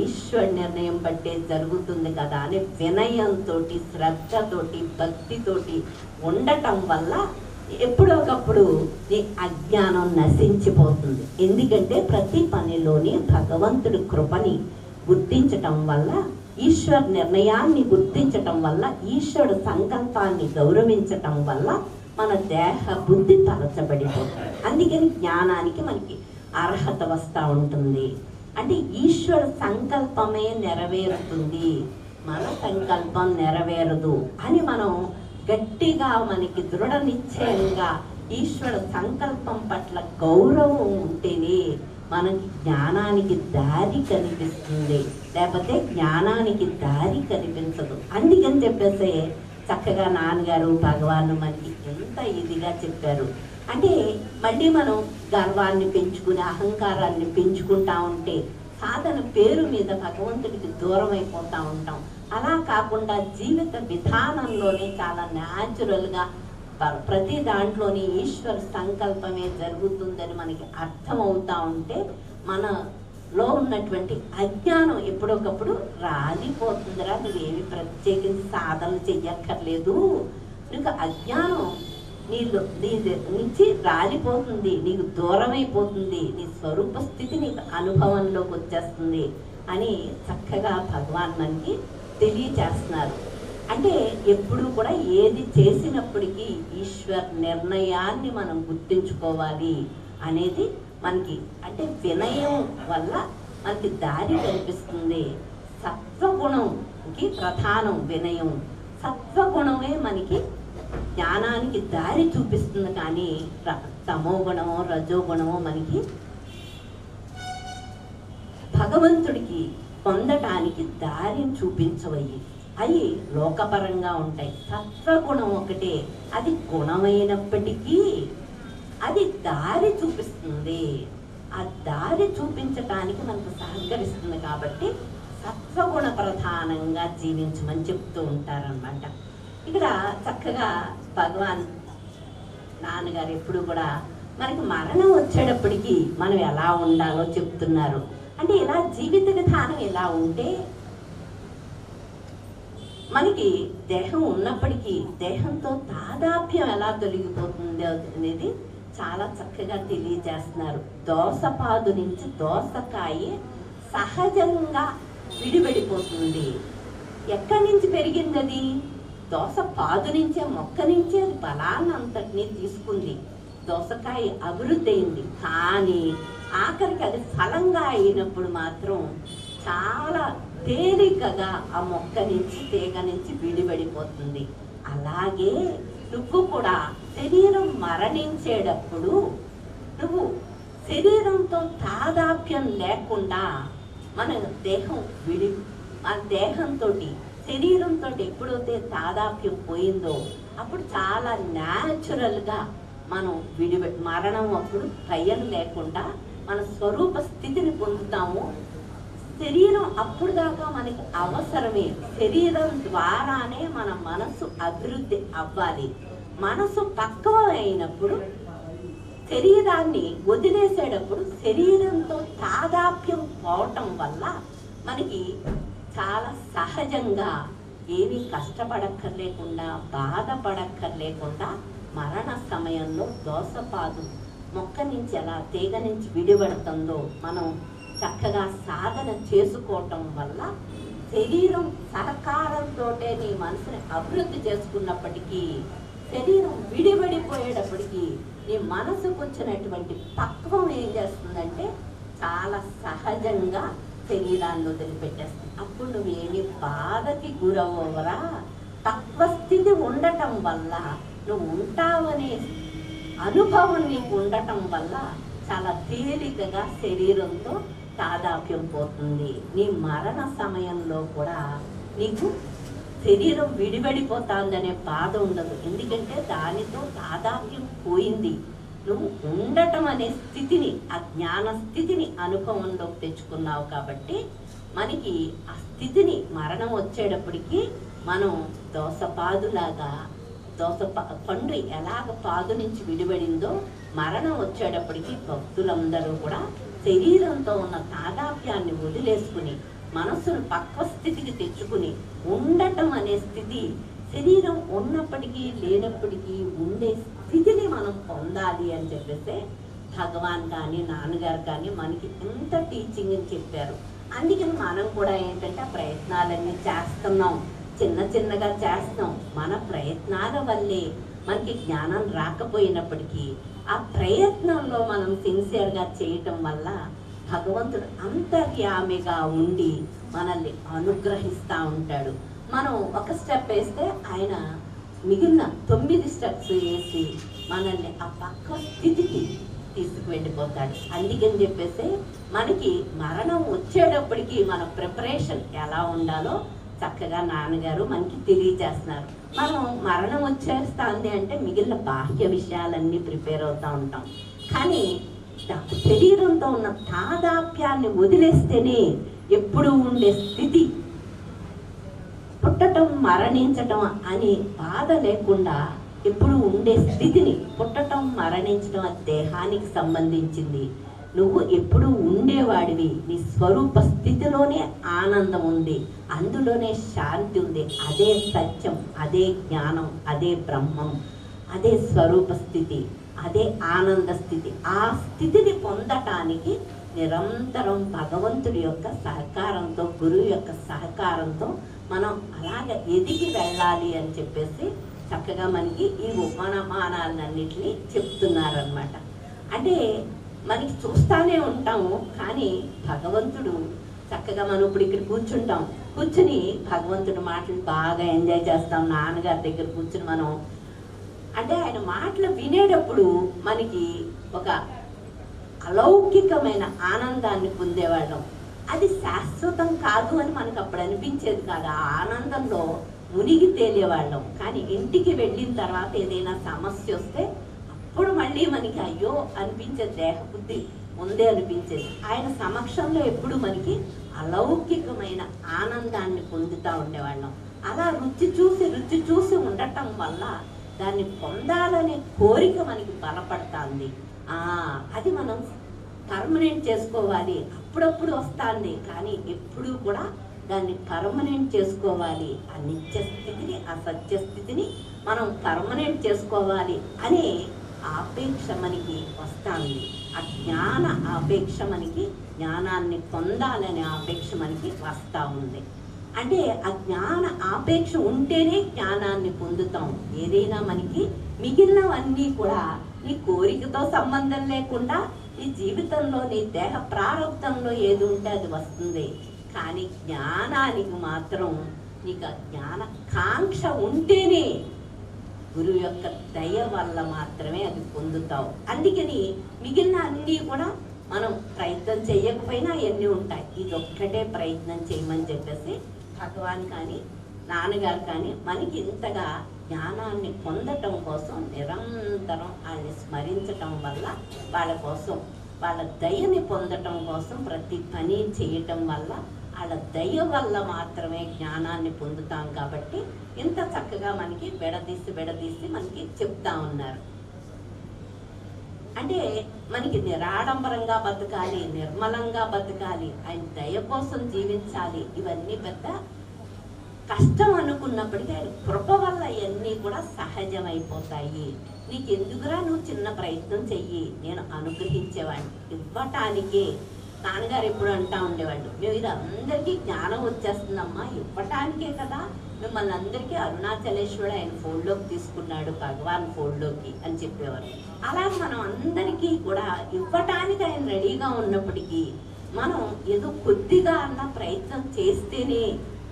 ఈశ్వరుడు నిర్ణయం బట్టే జరుగుతుంది కదా అని వినయంతో, శ్రద్ధతోటి, భక్తితోటి ఉండటం వల్ల ఎప్పుడొకప్పుడు నీ అజ్ఞానం నశించిపోతుంది. ఎందుకంటే ప్రతి పనిలోని భగవంతుడి కృపని గుర్తించటం వల్ల, ఈశ్వర నిర్ణయాన్ని గుర్తించటం వల్ల, ఈశ్వరుడు సంకల్పాన్ని గౌరవించటం వల్ల మన దేహ బుద్ధి పరచబడిపోతుంది. అందుకని జ్ఞానానికి మనకి అర్హత వస్తూ ఉంటుంది. అంటే ఈశ్వర సంకల్పమే నెరవేరుతుంది, మన సంకల్పం నెరవేరదు అని మనం గట్టిగా మనకి దృఢ నిశ్చయంగా ఈశ్వర సంకల్పం పట్ల గౌరవం ఉంటేనే మనకి జ్ఞానానికి దారి కనిపిస్తుంది, లేకపోతే జ్ఞానానికి దారి కనిపించదు. అందుకని చెప్పేసి చక్కగా నాన్నగారు భగవాను మనకి ఎంత ఇదిగా చెప్పారు. అంటే మళ్ళీ మనం గర్వాన్ని పెంచుకుని అహంకారాన్ని పెంచుకుంటా ఉంటే సాధన పేరు మీద భగవంతుడికి దూరం అయిపోతూ ఉంటాం. అలా కాకుండా జీవిత విధానంలోనే చాలా న్యాచురల్గా ప్రతి దాంట్లోని ఈశ్వర సంకల్పమే జరుగుతుందని మనకి అర్థమవుతూ ఉంటే మనలో ఉన్నటువంటి అజ్ఞానం ఎప్పుడొకప్పుడు రాలిపోతుందిరా. నువ్వేమి ప్రత్యేకించి సాధనలు చెయ్యక్కర్లేదు, నీకు అజ్ఞానం నీ నుంచి రాలిపోతుంది, నీకు దూరం అయిపోతుంది, నీ స్వరూప స్థితి నీకు అనుభవంలోకి వచ్చేస్తుంది అని చక్కగా భగవాన్ మనకి తెలియచేస్తున్నారు. అంటే ఎప్పుడు కూడా ఏది చేసినప్పటికీ ఈశ్వర నిర్ణయాన్ని మనం గుర్తుంచుకోవాలి అనేది మనకి, అంటే వినయం వల్ల మనకి దారి కనిపిస్తుంది. సత్వగుణంకి ప్రధానం వినయం. సత్వగుణమే మనకి జ్ఞానానికి దారి చూపిస్తుంది. కానీ తమో గుణమో రజోగుణమో మనకి భగవంతుడికి పొందటానికి దారిని చూపించవయ్యి. అవి లోకపరంగా ఉంటాయి. సత్వగుణం ఒకటే, అది గుణమైనప్పటికీ అది దారి చూపిస్తుంది. ఆ దారి చూపించటానికి మనకు సహకరిస్తుంది. కాబట్టి సత్వగుణ ప్రధానంగా జీవించమని చెప్తూ ఉంటారనమాట. ఇక్కడ చక్కగా భగవాన్ నాన్నగారు ఎప్పుడు కూడా మనకి మరణం వచ్చేటప్పటికి మనం ఎలా ఉండాలో చెప్తున్నారు. అంటే ఇలా జీవిత విధానం ఎలా ఉంటే మనకి దేహం ఉన్నప్పటికీ దేహంతో తాదాప్యం ఎలా తొలగిపోతుంది అనేది చాలా చక్కగా తెలియజేస్తున్నారు. దోసపాదు నుంచి దోసకాయ సహజంగా విడిపడిపోతుంది. ఎక్కడి నుంచి పెరిగింది అది? దోసపాదు నుంచే, మొక్క నుంచే అది బలాన్ని అంతటినీ తీసుకుంది. దోసకాయ అభివృద్ధి అయింది. కానీ ఆఖరికి అది ఫలంగా అయినప్పుడు మాత్రం చాలా తేలికగా ఆ మొక్క నుంచి, తీగ నుంచి విడిపడిపోతుంది. అలాగే నువ్వు కూడా శరీరం మరణించేటప్పుడు నువ్వు శరీరంతో తాదాప్యం లేకుండా మన దేహం ఆ దేహంతో శరీరంతో ఎప్పుడైతే తాదాప్యం పోయిందో అప్పుడు చాలా న్యాచురల్గా మనం మరణం అప్పుడు భయం లేకుండా మన స్వరూప స్థితిని పొందుతాము. శరీరం అప్పుడు దాకా మనకి అవసరమే. శరీరం ద్వారానే మన మనసు అభివృద్ధి అవ్వాలి. మనసు పక్వ అయినప్పుడు శరీరాన్ని వదిలేసేటప్పుడు శరీరంతో తాదాప్యం పోవటం వల్ల మనకి చాలా సహజంగా ఏమీ కష్టపడక్కర్లేకుండా, బాధపడక్కర్లేకుండా మరణ సమయంలో దోసపాదు మొక్క నుంచి ఎలా తీగ నుంచి విడిపడుతుందో మనం చక్కగా సాధన చేసుకోవటం వల్ల శరీరం సహకారంతో నీ మనసుని అభివృద్ధి చేసుకున్నప్పటికీ శరీరం విడిపడిపోయేటప్పటికీ నీ మనసుకు వచ్చినటువంటి పక్వం ఏం చేస్తుందంటే చాలా సహజంగా శరీరాన్ని వదిలిపెట్టేస్తాయి. అప్పుడు నువ్వేమి బాధకి గురవ్వరా. తక్కువ స్థితి ఉండటం వల్ల నువ్వు ఉంటావనే అనుభవం నీకు ఉండటం వల్ల చాలా తేలికగా శరీరంతో తాదాప్యం పోతుంది. నీ మరణ సమయంలో కూడా నీకు శరీరం విడివడిపోతుందనే బాధ ఉండదు. ఎందుకంటే దానితో తాదాప్యం పోయింది. నువ్వు ఉండటం అనే స్థితిని, ఆ జ్ఞాన స్థితిని అనుభవంలోకి తెచ్చుకున్నావు. కాబట్టి మనకి ఆ స్థితిని మరణం వచ్చేటప్పటికి మనం దోసపాదులాగా, పండు ఎలాగ పాదు నుంచి విడిపడిందో మరణం వచ్చేటప్పటికి భక్తులందరూ కూడా శరీరంతో ఉన్న తాదాప్యాన్ని వదిలేసుకుని మనస్సును పక్వ స్థితికి తెచ్చుకుని ఉండటం అనే స్థితి, శరీరం ఉన్నప్పటికీ లేనప్పటికీ ఉండే స్థితిని మనం పొందాలి అని చెప్పేసి భగవాన్ కానీ నాన్నగారు కానీ మనకి ఎంత టీచింగ్ అని చెప్పారు. అందుకని మనం కూడా ఏంటంటే ఆ ప్రయత్నాలన్నీ చేస్తున్నాం, చిన్న చిన్నగా చేస్తున్నాం. మన ప్రయత్నాల వల్లే మనకి జ్ఞానం రాకపోయినప్పటికీ ఆ ప్రయత్నంలో మనం సిన్సియర్గా చేయటం వల్ల భగవంతుడు అంతర్యామిగా ఉండి మనల్ని అనుగ్రహిస్తూ ఉంటాడు. మనం ఒక స్టెప్ వేస్తే ఆయన మిగిలిన 9 స్టెప్స్ వేసి మనల్ని ఆ పక్క స్థితికి తీసుకువెళ్ళిపోతాడు. అందుకని చెప్పేసి మనకి మరణం వచ్చేటప్పటికి మన ప్రిపరేషన్ ఎలా ఉండాలో చక్కగా నాన్నగారు మనకి తెలియజేస్తున్నారు. మనం మరణం వచ్చేస్తుంది అంటే మిగిలిన బాహ్య విషయాలన్నీ ప్రిపేర్ అవుతూ ఉంటాం. కానీ శరీరంతో ఉన్న తాదాప్యాన్ని వదిలేస్తేనే ఎప్పుడు ఉండే స్థితి, పుట్టటం మరణించటం అనే బాధ లేకుండా ఎప్పుడు ఉండే స్థితిని, పుట్టటం మరణించడం దేహానికి సంబంధించింది. నువ్వు ఎప్పుడు ఉండేవాడివి, నీ స్వరూప స్థితిలోనే ఆనందం ఉంది, అందులోనే శాంతి ఉంది. అదే సత్యం, అదే జ్ఞానం, అదే బ్రహ్మం, అదే స్వరూప స్థితి, అదే ఆనంద స్థితి. ఆ స్థితిని పొందటానికి నిరంతరం భగవంతుడి యొక్క సహకారంతో, గురువు యొక్క సహకారంతో మనం అలాగ ఎదిగి వెళ్ళాలి అని చెప్పేసి చక్కగా మనకి ఈ ఉపమానాలన్నింటినీ చెప్తున్నారనమాట. అంటే మనకి చూస్తానే ఉంటాము, కానీ భగవంతుడు చక్కగా మనం ఇప్పుడు ఇక్కడ కూర్చుని భగవంతుడి మాటలు బాగా ఎంజాయ్ చేస్తాం. నాన్నగారి దగ్గర కూర్చుని మనం అంటే ఆయన మాటలు వినేటప్పుడు మనకి ఒక అలౌకికమైన ఆనందాన్ని పొందేవాళ్ళం. అది శాశ్వతం కాదు అని మనకు అప్పుడు అనిపించేది కాదు. ఆ ఆనందంలో మునిగి తేలేవాళ్ళం. కానీ ఇంటికి వెళ్ళిన తర్వాత ఏదైనా సమస్య వస్తే అప్పుడు మళ్ళీ మనకి అయ్యో అనిపించేది, దేహబుద్ధి ముందే అనిపించేది. ఆయన సమక్షంలో ఎప్పుడు మనకి అలౌకికమైన ఆనందాన్ని పొందుతూ ఉండేవాళ్ళం. అలా రుచి చూసి ఉండటం వల్ల దాన్ని పొందాలనే కోరిక మనకి బలపడుతుంది. అది మనం పర్మనెంట్ చేసుకోవాలి. అప్పుడప్పుడు వస్తుంది, కానీ ఎప్పుడూ కూడా దాన్ని పర్మనెంట్ చేసుకోవాలి. ఆ నిత్య స్థితిని, ఆ సత్యస్థితిని మనం పర్మనెంట్ చేసుకోవాలి అనే ఆపేక్ష మనకి వస్తుంది. ఆ జ్ఞాన ఆపేక్ష మనకి, జ్ఞానాన్ని పొందాలనే ఆపేక్ష మనకి వస్తూ ఉంది. అంటే ఆ జ్ఞాన ఆపేక్ష ఉంటేనే జ్ఞానాన్ని పొందుతాం. ఏదైనా మనకి మిగిలినవన్నీ కూడా నీ కోరికతో సంబంధం లేకుండా ఈ జీవితంలో నీ దేహ ప్రారంభంలో ఏది ఉంటే అది వస్తుంది. కానీ జ్ఞానానికి మాత్రం నీకు ఆ జ్ఞాన కాంక్ష ఉంటేనే, గురువు యొక్క దయ వల్ల మాత్రమే అది పొందుతావు. అందుకని మిగిలిన అన్నీ కూడా మనం ప్రయత్నం చేయకపోయినా అవన్నీ ఉంటాయి. ఇదొక్కటే ప్రయత్నం చేయమని చెప్పేసి భగవాన్ కానీ నాన్నగారు కానీ మనకి ఇంతగా జ్ఞానాన్ని పొందటం కోసం నిరంతరం ఆయన్ని స్మరించటం వల్ల, వాళ్ళ కోసం, వాళ్ళ దయని పొందటం కోసం ప్రతి పని చేయటం వల్ల, వాళ్ళ దయ వల్ల మాత్రమే జ్ఞానాన్ని పొందుతాం. కాబట్టి ఇంత చక్కగా మనకి విడదీసి మనకి చెప్తా ఉన్నారు. అంటే మనకి నిరాడంబరంగా బతకాలి, నిర్మలంగా బతకాలి, ఆయన దయ కోసం జీవించాలి. ఇవన్నీ పెద్ద కష్టం అనుకున్నప్పటికీ ఆయన కృప వల్ల ఇవన్నీ కూడా సహజమైపోతాయి. నీకు ఎందుకురా, నువ్వు చిన్న ప్రయత్నం చెయ్యి, నేను అనుగ్రహించేవాడిని. ఇవ్వటానికే నాన్నగారు ఎప్పుడు అంటా ఉండేవాళ్ళు, మేము ఇది అందరికీ జ్ఞానం వచ్చేస్తుందమ్మా, ఇవ్వటానికే కదా మిమ్మల్ని అందరికీ అరుణాచలేశ్వరుడు ఆయన ఫోల్డ్లోకి తీసుకున్నాడు, భగవాన్ ఫోల్డ్లోకి అని చెప్పేవారు. అలాగే మనం అందరికీ కూడా ఇవ్వటానికి ఆయన రెడీగా ఉన్నప్పటికీ మనం ఏదో కొద్దిగా అన్న ప్రయత్నం చేస్తేనే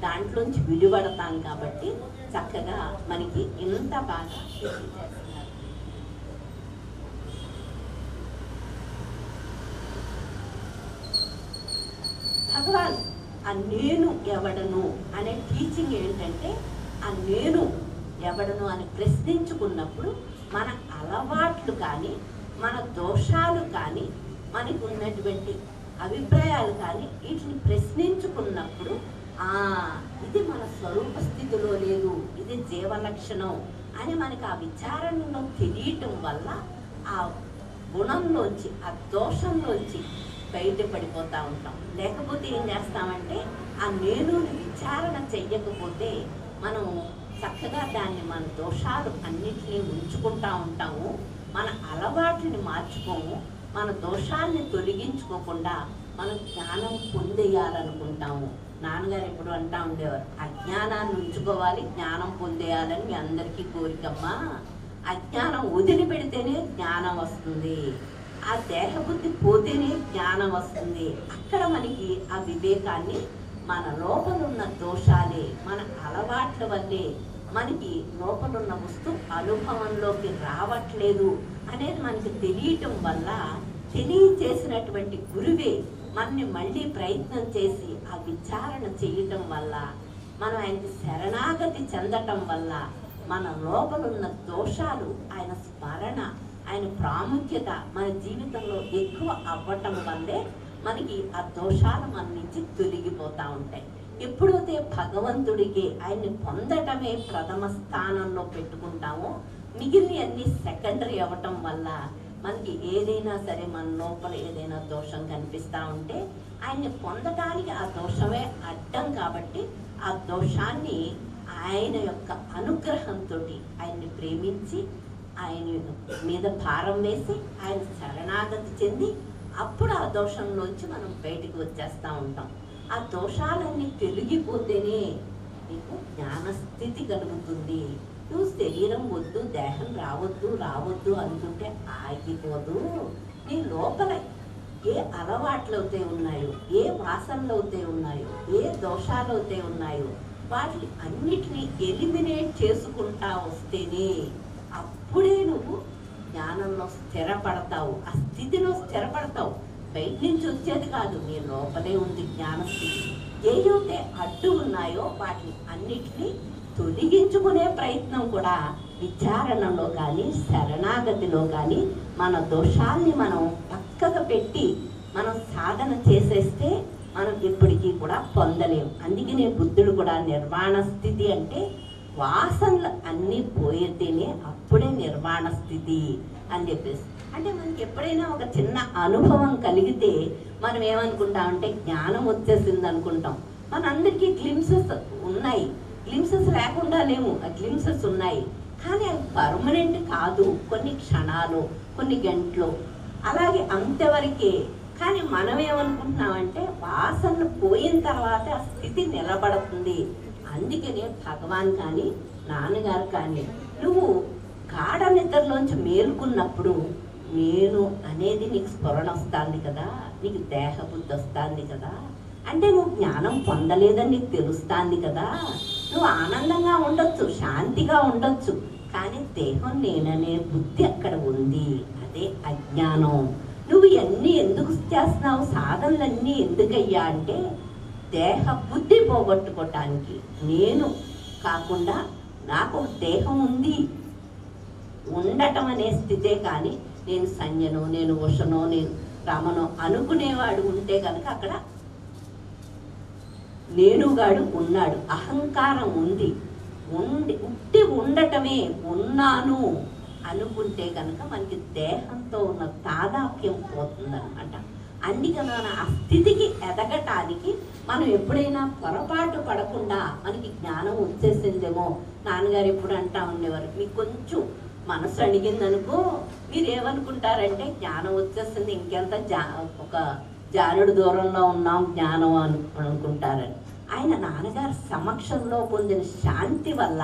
దాంట్లోంచి విడిపడతాం. కాబట్టి చక్కగా మనకి ఇంత బాగా చేస్తున్నారు. భగవాన్ ఆ నేను ఎవడను అనే టీచింగ్ ఏంటంటే, ఆ నేను ఎవడను అని ప్రశ్నించుకున్నప్పుడు మన అలవాట్లు కానీ, మన దోషాలు కానీ, మనకు ఉన్నటువంటి అభిప్రాయాలు కానీ వీటిని ప్రశ్నించుకున్నప్పుడు ఇది మన స్వరూప స్థితిలో లేదు, ఇది జీవలక్షణం అని మనకి ఆ విచారణలో తెలియటం వల్ల ఆ గుణంలోంచి, ఆ దోషంలోంచి బయటపడిపోతూ ఉంటాం. లేకపోతే ఏం చేస్తామంటే ఆ నేను విచారణ చెయ్యకపోతే మనం చక్కగా దాన్ని మన దోషాలు అన్నిటినీ ఉంచుకుంటూ ఉంటాము, మన అలవాట్లని మార్చుకోము, మన దోషాన్ని తొలగించుకోకుండా మనం జ్ఞానం పొందేయాలనుకుంటాము. నాన్నగారు ఎప్పుడు అంటూ ఉండేవారు, అజ్ఞానాన్ని ఉంచుకోవాలి, జ్ఞానం పొందేయాలని మీ అందరికీ కోరికమ్మా. అజ్ఞానం వదిలిపెడితేనే జ్ఞానం వస్తుంది, ఆ దేహబుద్ధి పోతేనే జ్ఞానం వస్తుంది. అక్కడ మనకి ఆ వివేకాన్ని, మన లోపలున్న దోషాలే, మన అలవాట్ల వల్లే మనకి లోపలున్న వస్తువు అనుభవంలోకి రావట్లేదు అనేది మనకి తెలియటం వల్ల, తెలియచేసినటువంటి గురువే మనని మళ్ళీ ప్రయత్నం చేసి ఆ విచారణ చేయటం వల్ల, మనం ఆయనకి శరణాగతి చెందటం వల్ల మన లోపలున్న దోషాలు, ఆయన స్మరణ, ఆయన ప్రాముఖ్యత మన జీవితంలో ఎక్కువ అవ్వటం వల్లే మనకి ఆ దోషాలు మన నుంచి తొలగిపోతూ ఉంటాయి. ఎప్పుడైతే భగవంతుడికి ఆయన్ని పొందటమే ప్రథమ స్థానంలో పెట్టుకుంటామో, మిగిలిన అన్ని సెకండరీ అవ్వటం వల్ల మనకి ఏదైనా సరే మన లోపల ఏదైనా దోషం కనిపిస్తూ ఉంటే ఆయన్ని పొందటానికి ఆ దోషమే అడ్డం. కాబట్టి ఆ దోషాన్ని ఆయన యొక్క అనుగ్రహంతో ఆయన్ని ప్రేమించి, ఆయన మీద భారం వేసి, ఆయన శరణాగతి చెంది అప్పుడు ఆ దోషంలోంచి మనం బయటికి వచ్చేస్తూ ఉంటాం. ఆ దోషాలన్నీ తొలగిపోతేనే నీకు జ్ఞానస్థితి కలుగుతుంది. నువ్వు శరీరం వద్దు, దేహం రావద్దు అనుకుంటే ఆగిపోదు. నీ లోపల ఏ అలవాట్లు అయితే ఉన్నాయో, ఏ వాసనలు అయితే ఉన్నాయో, ఏ దోషాలు అయితే ఉన్నాయో వాటిని అన్నిటినీ ఎలిమినేట్ చేసుకుంటా వస్తేనే అప్పుడే నువ్వు జ్ఞానంలో స్థిరపడతావు, ఆ స్థితిలో స్థిరపడతావు. బయట నుంచి వచ్చేది కాదు, నీ లోపలే ఉంది జ్ఞానస్థితి. ఏవైతే అడ్డు ఉన్నాయో వాటిని అన్నిటినీ తొలగించుకునే ప్రయత్నం కూడా విచారణలో కానీ, శరణాగతిలో కానీ మన దోషాల్ని మనం పక్కకు పెట్టి మనం సాధన చేసేస్తే మనం ఎప్పటికీ కూడా పొందలేము. అందుకనే బుద్ధుడు కూడా నిర్వాణ స్థితి అంటే వాసనలు అన్నీ పోయేతేనే అప్పుడే నిర్వాణ స్థితి అని చెప్పేసి. అంటే మనకి ఎప్పుడైనా ఒక చిన్న అనుభవం కలిగితే మనం ఏమనుకుంటామంటే జ్ఞానం వచ్చేసింది అనుకుంటాం. మనందరికీ గ్లిమ్సెస్ ఉన్నాయి, గ్లిమ్సెస్ లేకుండా లేవు, ఆ గ్లిమ్సెస్ ఉన్నాయి. కానీ అవి పర్మనెంట్ కాదు, కొన్ని క్షణాలు, కొన్ని గంటలు, అలాగే అంతవరకే. కానీ మనం ఏమనుకుంటున్నామంటే వాసనలు పోయిన తర్వాత ఆ స్థితి నిలబడుతుంది. అందుకనే భగవాన్ కానీ, నాన్నగారు కానీ, నువ్వు గాఢ నిద్రలోంచి మేలుకున్నప్పుడు నేను అనేది నీకు స్ఫురణ వస్తుంది కదా, నీకు దేహబుద్ధి వస్తుంది కదా, అంటే నువ్వు జ్ఞానం పొందలేదని నీకు తెలుస్తుంది కదా. నువ్వు ఆనందంగా ఉండొచ్చు, శాంతిగా ఉండొచ్చు, కానీ దేహం నేననే బుద్ధి అక్కడ ఉంది, అదే అజ్ఞానం. నువ్వు ఇవన్నీ ఎందుకు చేస్తున్నావు, సాధనలన్నీ ఎందుకయ్యా అంటే దేహ బుద్ధి పోగొట్టుకోవటానికి. నేను కాకుండా నాకు దేహం ఉంది, ఉండటం అనే స్థితే. కానీ నేను సంజ్ఞనో, నేను ఉషనో, నేను రామనో అనుకునేవాడు ఉంటే కనుక అక్కడ నేనుగాడు ఉన్నాడు, అహంకారం ఉంది. ఉట్టి ఉండటమే, ఉన్నాను అనుకుంటే కనుక మనకి దేహంతో ఉన్న తాదాప్యం పోతుందన్నమాట. అందుకని ఆ స్థితికి ఎదగటానికి మనం ఎప్పుడైనా పొరపాటు పడకుండా మనకి జ్ఞానం వచ్చేసిందేమో. నాన్నగారు ఎప్పుడు అంటా ఉండేవారు, మీకు కొంచెం మనసు అడిగిందనుకో మీరు ఏమనుకుంటారంటే జ్ఞానం వచ్చేస్తుంది, ఇంకెంత ఒక జానుడు దూరంలో ఉన్నాం జ్ఞానం అనుకుంటారని. ఆయన నాన్నగారు సమక్షంలో పొందిన శాంతి వల్ల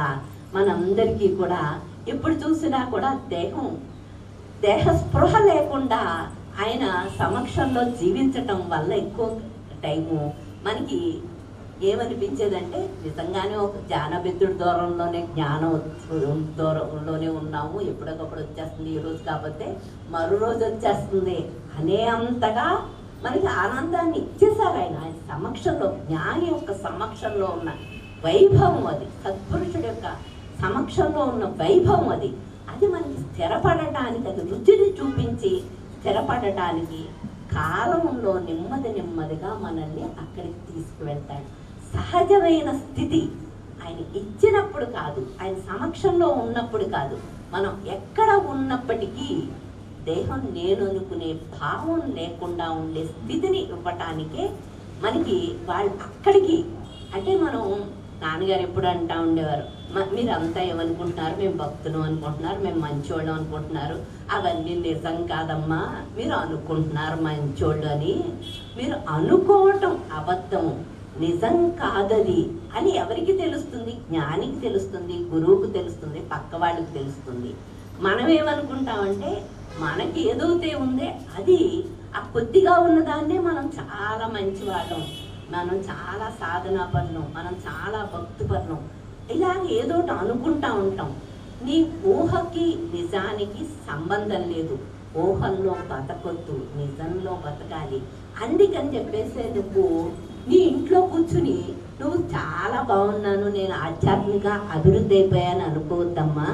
మనందరికీ కూడా ఎప్పుడు చూసినా కూడా దేహ స్పృహ లేకుండా ఆయన సమక్షంలో జీవించటం వల్ల ఎక్కువ టైము మనకి ఏమనిపించేదంటే నిజంగానే ఒక జ్ఞానబిద్దుడి దూరంలోనే దూరంలోనే ఉన్నాము, ఎప్పటికప్పుడు వచ్చేస్తుంది, ఈ రోజు కాకపోతే మరో రోజు వచ్చేస్తుంది అనే అంతగా మనకి ఆనందాన్ని ఇచ్చేశారు ఆయన. ఆయన సమక్షంలో, జ్ఞాని యొక్క సమక్షంలో ఉన్న వైభవం అది, సత్పురుషుడి యొక్క సమక్షంలో ఉన్న వైభవం అది. అది మనకి స్థిరపడటానికి, అది రుచిని చూపించి స్థిరపడటానికి కాలంలో నెమ్మదిగా మనల్ని అక్కడికి తీసుకువెళ్తాడు. సహజమైన స్థితి ఆయన ఇచ్చినప్పుడు కాదు, ఆయన సమక్షంలో ఉన్నప్పుడు కాదు, మనం ఎక్కడ ఉన్నప్పటికీ దేహం నేను అనుకునే భావం లేకుండా ఉండే స్థితిని ఇవ్వటానికే మనకి వాళ్ళు అక్కడికి. అంటే మనం నాన్నగారు ఎప్పుడు అంటూ ఉండేవారు, మీరు అంతా ఏమనుకుంటున్నారు, మేము భక్తులు అనుకుంటున్నారు, మేము మంచోళ్ళు అనుకుంటున్నారు, అవన్నీ నిజం కాదమ్మా, మీరు అనుకుంటున్నారు మంచోళ్ళు అని. మీరు అనుకోవటం అబద్ధం, నిజం కాదది అని ఎవరికి తెలుస్తుంది? జ్ఞానికి తెలుస్తుంది, గురువుకు తెలుస్తుంది, పక్క వాళ్ళకి తెలుస్తుంది. మనం ఏమనుకుంటామంటే మనకి ఏదైతే ఉందే అది, ఆ కొద్దిగా ఉన్నదాన్నే మనం చాలా మంచివాళ్ళం, మనం చాలా సాధనాపరులం, మనం చాలా భక్తిపరులం, ఇలాగ ఏదోటి అనుకుంటా ఉంటాం. నీ ఊహకి నిజానికి సంబంధం లేదు, ఊహల్లో బతకొద్దు, నిజంలో బతకాలి. అందుకని చెప్పేసి నువ్వు నీ ఇంట్లో కూర్చుని నువ్వు చాలా బాగున్నాను, నేను ఆధ్యాత్మిక అభివృద్ధి అయిపోయాను అనుకోవద్దమ్మా.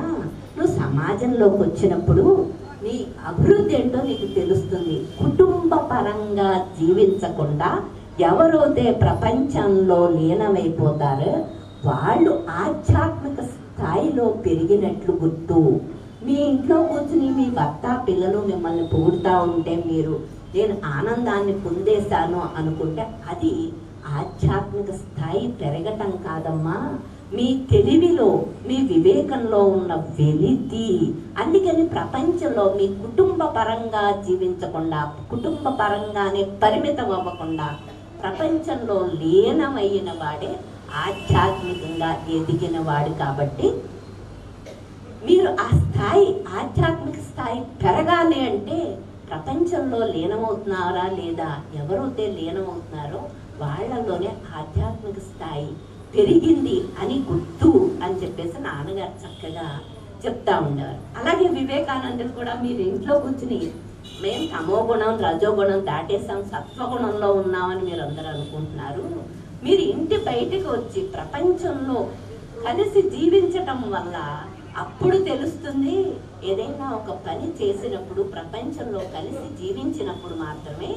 నువ్వు సమాజంలోకి వచ్చినప్పుడు నీ అభివృద్ధి ఏంటో నీకు తెలుస్తుంది. కుటుంబ పరంగా జీవించకుండా ఎవరైతే ప్రపంచంలో లీనమైపోతారో వాళ్ళు ఆధ్యాత్మిక స్థాయిలో పెరిగినట్లు గుర్తు. మీ ఇంట్లో కూర్చుని మీ భర్త పిల్లలు మిమ్మల్ని పొగుడుతూ ఉంటే మీరు నేను ఆనందాన్ని పొందేశాను అనుకుంటే అది ఆధ్యాత్మిక స్థాయి పెరగటం కాదమ్మా, మీ తెలివిలో మీ వివేకంలో ఉన్న వెలితి. అందుకని ప్రపంచంలో మీ కుటుంబ పరంగా జీవించకుండా, కుటుంబ పరంగానే పరిమితం అవ్వకుండా ప్రపంచంలో లీనమైన వాడే ఆధ్యాత్మికంగా ఎదిగిన వాడు. కాబట్టి మీరు ఆ స్థాయి, ఆధ్యాత్మిక స్థాయి పెరగాలి అంటే ప్రపంచంలో లీనమవుతున్నారా లేదా, ఎవరైతే లీనమవుతున్నారో వాళ్ళలోనే ఆధ్యాత్మిక స్థాయి పెరిగింది అని గుర్తు అని చెప్పేసి నాన్నగారు చక్కగా చెప్తా ఉండేవారు. అలాగే వివేకానందుడు కూడా మీరు ఇంట్లో కూర్చుని మేము తమో గుణం రజోగుణం దాటేసాం, సత్వగుణంలో ఉన్నామని మీరు అందరూ అనుకుంటున్నారు. మీరు ఇంటి బయటకు వచ్చి ప్రపంచంలో కలిసి జీవించటం వల్ల అప్పుడు తెలుస్తుంది. ఏదైనా ఒక పని చేసినప్పుడు ప్రపంచంలో కలిసి జీవించినప్పుడు మాత్రమే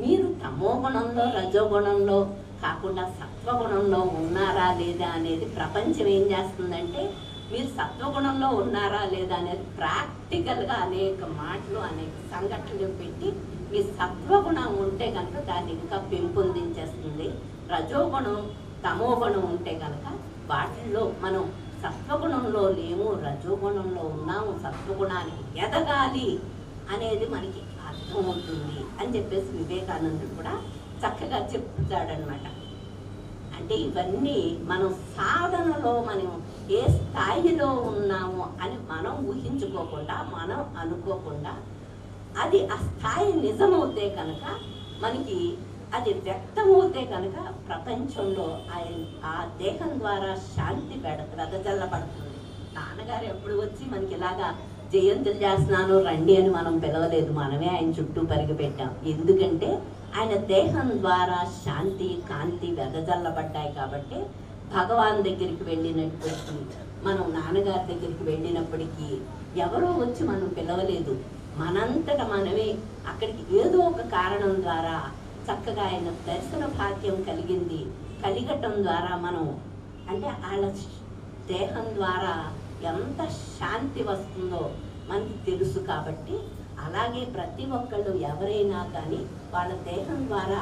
మీరు తమో గుణంలో రజోగుణంలో కాకుండా సత్వగుణంలో ఉన్నారా లేదా అనేది ప్రపంచం ఏం చేస్తుందంటే మీరు సత్వగుణంలో ఉన్నారా లేదా అనేది ప్రాక్టికల్గా అనేక మాటలు అనేక సంఘటనలు పెట్టి మీ సత్వగుణం ఉంటే కనుక దాన్ని ఇంకా పెంపొందించేస్తుంది. రజోగుణం తమోగుణం ఉంటే కనుక వాటిల్లో మనం సత్వగుణంలో లేము, రజోగుణంలో ఉన్నాము, సత్వగుణానికి ఎదగాలి అనేది మనకి అర్థమవుతుంది అని చెప్పేసి వివేకానందుడు కూడా చక్కగా చెప్తాడనమాట. అంటే ఇవన్నీ మనం సాధనలో మనం ఏ స్థాయిలో ఉన్నాము అని మనం ఊహించుకోకుండా, మనం అనుకోకుండా అది ఆ స్థాయి నిజమవుతే కనుక మనకి అది వ్యక్తమవుతే కనుక ప్రపంచంలో ఆ దేహం ద్వారా శాంతి వెదజల్లబడుతుంది. నాన్నగారు ఎప్పుడు వచ్చి మనకి ఇలాగా జయంతులు చేస్తున్నాను రండి అని మనం పిలవలేదు, మనమే ఆయన చుట్టూ పరిగిపెట్టాం. ఎందుకంటే ఆయన దేహం ద్వారా శాంతి కాంతి వెదజల్లబడ్డాయి కాబట్టి భగవాన్ దగ్గరికి వెళ్ళినప్పటికీ, మనం నాన్నగారి దగ్గరికి వెళ్ళినప్పటికీ ఎవరో వచ్చి మనం పిలవలేదు, మనంతట మనమే అక్కడికి ఏదో ఒక కారణం ద్వారా చక్కగా ఆయన దర్శన భాగ్యం కలిగటం ద్వారా మనం అంటే వాళ్ళ దేహం ద్వారా ఎంత శాంతి వస్తుందో మనకి తెలుసు. కాబట్టి అలాగే ప్రతి ఒక్కళ్ళు ఎవరైనా కానీ వాళ్ళ దేహం ద్వారా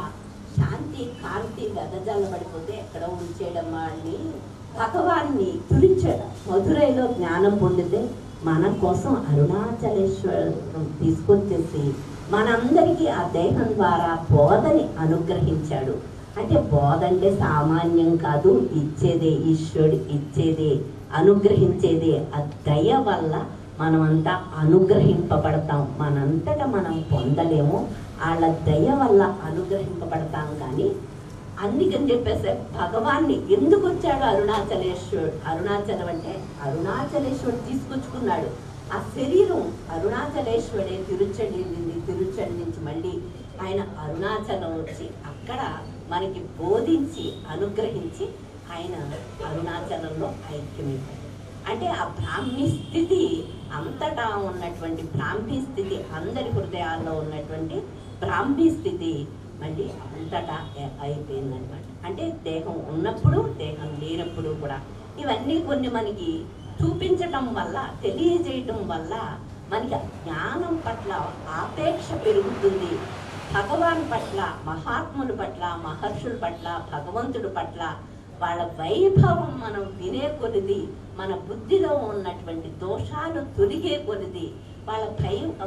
శాంతి కాంతి వెదజల్లబడిపోతే ఎక్కడో ఉంచేయడం వాళ్ళని భగవాన్ని తురించడం. మధురైలో జ్ఞానం పొందితే మన కోసం అరుణాచలేశ్వరం తీసుకొచ్చేసి మనందరికీ ఆ దేహం ద్వారా బోధని అనుగ్రహించాడు. అంటే బోధ అంటే సామాన్యం కాదు, ఇచ్చేదే, ఈశ్వరుడు ఇచ్చేదే, అనుగ్రహించేదే. ఆ దయ వల్ల మనమంతా అనుగ్రహింపబడతాం. మనంతటా మనం పొందలేము, వాళ్ళ దయ వల్ల అనుగ్రహింపబడతాం. కానీ అందుకని చెప్పేసి భగవాన్ని ఎందుకు వచ్చాడు అరుణాచలేశ్వరుడు? అరుణాచలం అంటే అరుణాచలేశ్వరుడు తీసుకొచ్చుకున్నాడు ఆ శరీరం. అరుణాచలేశ్వరుడే తిరుచండి నుంచి మళ్ళీ ఆయన అరుణాచలం వచ్చి అక్కడ మనకి బోధించి అనుగ్రహించి ఆయన అరుణాచలంలో ఐక్యమైపోయాడు. అంటే ఆ బ్రాహ్మీ స్థితి అంతటా ఉన్నటువంటి బ్రాహ్మీ స్థితి, అందరి హృదయాల్లో ఉన్నటువంటి బ్రాహ్మీ స్థితి మళ్ళీ అంతటా అయిపోయిందనమాట. అంటే దేహం ఉన్నప్పుడు, దేహం లేనప్పుడు కూడా ఇవన్నీ కొన్ని మనకి చూపించటం వల్ల, తెలియజేయటం వల్ల మనకి జ్ఞానం పట్ల ఆపేక్ష పెరుగుతుంది. భగవాన్ పట్ల, మహాత్ముల పట్ల, మహర్షుల పట్ల, భగవంతుడి పట్ల వాళ్ళ వైభవం మనం వినే కొలిది, మన బుద్ధిలో ఉన్నటువంటి దోషాలు తొలిగే కొలిది, వాళ్ళ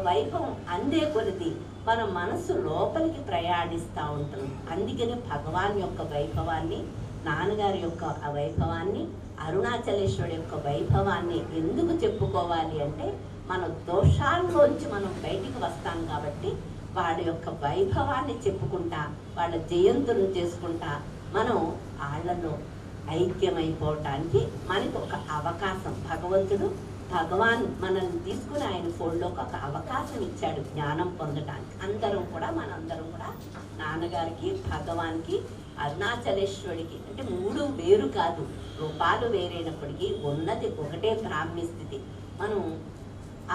వైభవం అందే కొలిది మన మనసు లోపలికి ప్రయాణిస్తూ ఉంటుంది. అందుకని భగవాన్ యొక్క వైభవాన్ని, నాన్నగారి యొక్క వైభవాన్ని, అరుణాచలేశ్వరుడు యొక్క వైభవాన్ని ఎందుకు చెప్పుకోవాలి అంటే మన దోషాల్లోంచి మనం బయటికి వస్తాం కాబట్టి వాళ్ళ యొక్క వైభవాన్ని చెప్పుకుంటా, వాళ్ళ జయంతులను చేసుకుంటా మనం వాళ్ళలో ఐక్యమైపోవటానికి మనకి ఒక అవకాశం భగవాన్ మనల్ని తీసుకుని ఆయన ఫోల్డ్లోకి ఒక అవకాశం ఇచ్చాడు జ్ఞానం పొందడానికి. మనందరం కూడా నాన్నగారికి, భగవాన్కి, అరుణాచలేశ్వరుడికి అంటే మూడు వేరు కాదు, రూపాలు వేరైనప్పటికీ ఉన్నది ఒకటే బ్రాహ్మీ స్థితి. మనం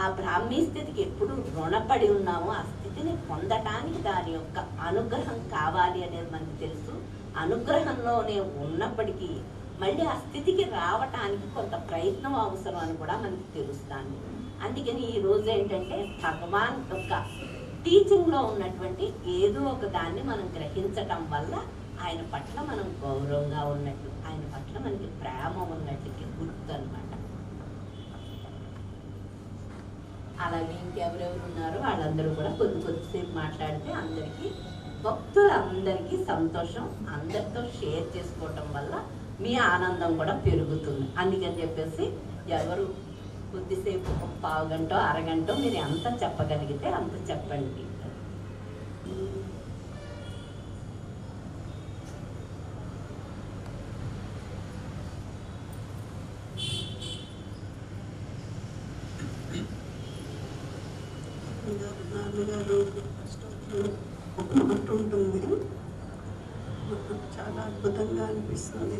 ఆ బ్రాహ్మీ స్థితికి ఎప్పుడు రుణపడి ఉన్నామో ఆ స్థితిని పొందటానికి దాని యొక్క అనుగ్రహం కావాలి అనేది మనకు తెలుసు. అనుగ్రహంలోనే ఉన్నప్పటికీ మళ్ళీ ఆ స్థితికి రావటానికి కొంత ప్రయత్నం అవసరం అని కూడా మనకి తెలుస్తాను. అందుకని ఈ రోజు ఏంటంటే భగవాన్ యొక్క టీచింగ్లో ఉన్నటువంటి ఏదో ఒక దాన్ని మనం గ్రహించటం వల్ల ఆయన పట్ల మనం గౌరవంగా ఉన్నట్టు, ఆయన పట్ల మనకి ప్రేమ ఉన్నట్టుకి గుర్తు అనమాట. అలాగే ఇంకెవరెవరు ఉన్నారో వాళ్ళందరూ కూడా కొద్దిసేపు మాట్లాడితే అందరికీ, భక్తులందరికీ సంతోషం, అందరితో షేర్ చేసుకోవటం వల్ల మీ ఆనందం కూడా పెరుగుతుంది. అందుకని చెప్పేసి ఎవరు కొద్దిసేపు ఒక పావు గంట, అరగంట మీరు ఎంత చెప్పగలిగితే అంత చెప్పండి. నాన్నగారు ఒక మాట ఉంటుంది, చాలా అద్భుతంగా అనిపిస్తుంది.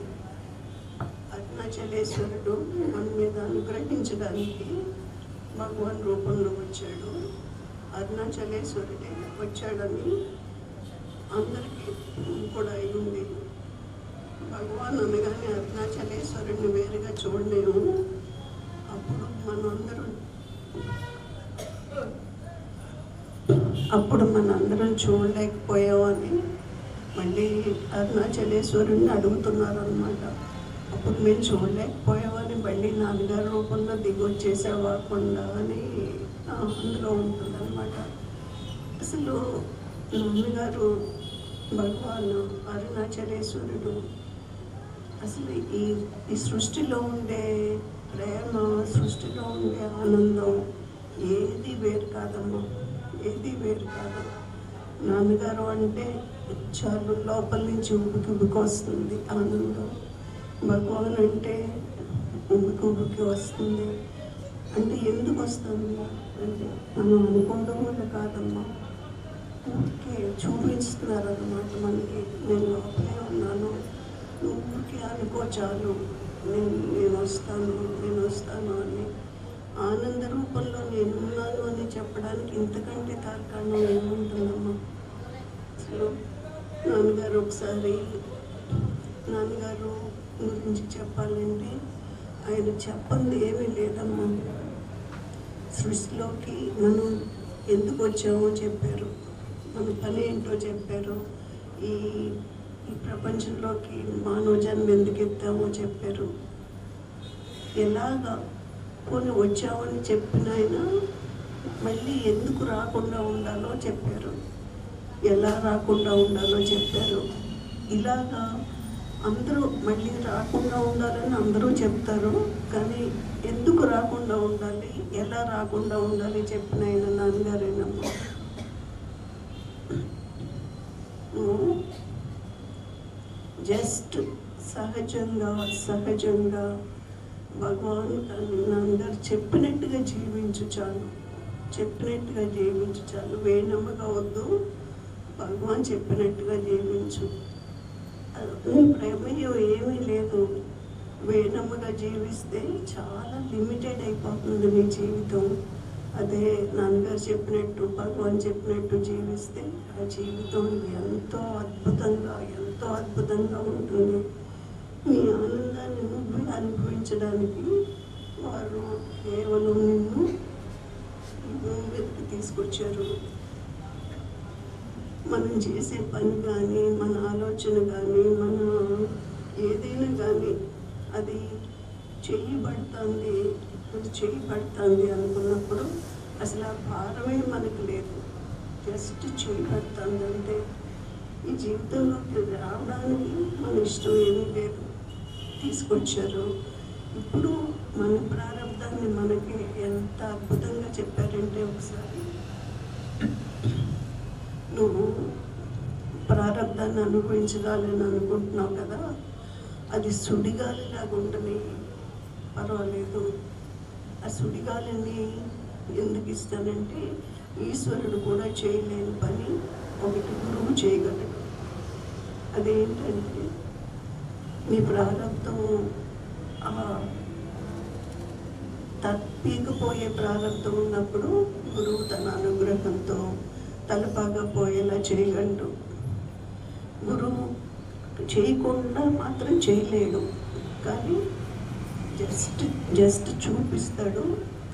అరుణాచలేశ్వరుడు మన మీద అనుగ్రహించడానికి భగవాన్ రూపంలో వచ్చాడు. అరుణాచలేశ్వరుడే వచ్చాడని అందరికీ కూడా అయింది. భగవాన్ అనగానే అరుణాచలేశ్వరుడిని వేరుగా చూడలేము. అప్పుడు మనందరం చూడలేకపోయామని మళ్ళీ అరుణాచలేశ్వరుడిని అడుగుతున్నారు అనమాట. అప్పుడు మేము చూడలేకపోయామని మళ్ళీ నాన్నగారి రూపంలో దిగి వచ్చేసేవాకుండా అని అందులో ఉంటుందన్నమాట. అసలు నాన్నగారు, భగవాన్ అరుణాచలేశ్వరుడు అసలు ఈ సృష్టిలో ఉండే ప్రేమ, సృష్టిలో ఉండే ఆనందం ఏది వేరు కాదమ్మా, ఏది వేరు కాదు. నాన్నగారు అంటే చాలు లోపల నుంచి ఉబికి వస్తుంది ఆనందం. భగవాన్ అంటే ఉబికి వస్తుంది. అంటే ఎందుకు వస్తుంది అంటే మనం అనుకోవడం వల్ల కాదమ్మా, ఊరికే చూపిస్తున్నారు అన్నమాట మనకి. నేను లోపలే ఉన్నాను, ఊరికే అనుకో చాలు, నేను వస్తాను అని ఆనంద రూపంలో నేనున్నాను అని చెప్పడానికి ఇంతకంటే తార్కాణం ఏముంటుందమ్మా. అసలు నాన్నగారు గురించి చెప్పాలంటే ఆయన చెప్పంది ఏమీ లేదమ్మా. సృష్టిలోకి మనం ఎందుకు వచ్చామో చెప్పారు, మన పని ఏంటో చెప్పారు, ఈ ప్రపంచంలోకి మానవ జన్మ ఎందుకు ఎత్తామో చెప్పారు. ఎలాగా కొన్ని వచ్చామని చెప్పిన ఆయన మళ్ళీ ఎందుకు రాకుండా ఉండాలో చెప్పారు, ఎలా రాకుండా ఉండాలో చెప్పారు. ఇలాగా అందరూ మళ్ళీ రాకుండా ఉండాలని అందరూ చెప్తారు, కానీ ఎందుకు రాకుండా ఉండాలి, ఎలా రాకుండా ఉండాలి చెప్పిన ఆయన నాన్నగారేనమ్మా. జస్ట్ సహజంగా భగవాన్ నాన్నగారు చెప్పినట్టుగా జీవించు చాలు, వేణమ్మగా వద్దు, భగవాన్ చెప్పినట్టుగా జీవించు. నీ ప్రమేయం ఏమీ లేదు. వేణమ్మగా జీవిస్తే చాలా లిమిటెడ్ అయిపోతుంది నీ జీవితం. అదే నాన్నగారు చెప్పినట్టు, భగవాన్ చెప్పినట్టు జీవిస్తే ఆ జీవితం ఎంతో అద్భుతంగా ఉంటుంది. నీ ఆనందాన్ని నువ్వు అనుభవించడానికి వారు కేవలం నిన్ను వెతికి తీసుకొచ్చారు. మనం చేసే పని కానీ, మన ఆలోచన కానీ, మన ఏదైనా కానీ అది చేయబడుతుంది అనుకున్నప్పుడు అసలు ఆ భారమే మనకు లేదు. జస్ట్ చేయబడుతుంది అంటే ఈ జీవితంలోకి రావడానికి మన ఇష్టం ఏమీ లేదు, తీసుకొచ్చారు. ఇప్పుడు మన ప్రారంభాన్ని మనకి ఎంత అద్భుతంగా చెప్పారంటే, ఒకసారి నువ్వు ప్రారంభాన్ని అనుభవించగాలని అనుకుంటున్నావు కదా, అది సుడిగాలిలాగా ఉండని పర్వాలేదు. ఆ సుడిగాలిని ఎందుకు ఇస్తానంటే, ఈశ్వరుడు కూడా చేయలేని పని ఒకటి గురువు చేయగలడు. అదేంటంటే నీ ప్రారంభం పీకపోయే ప్రారంభం ఉన్నప్పుడు గురువు తన అనుగ్రహంతో తలపాగా పోయేలా చేయగలడు. గురువు చేయకుండా మాత్రం చేయలేడు, కానీ జస్ట్ చూపిస్తాడు,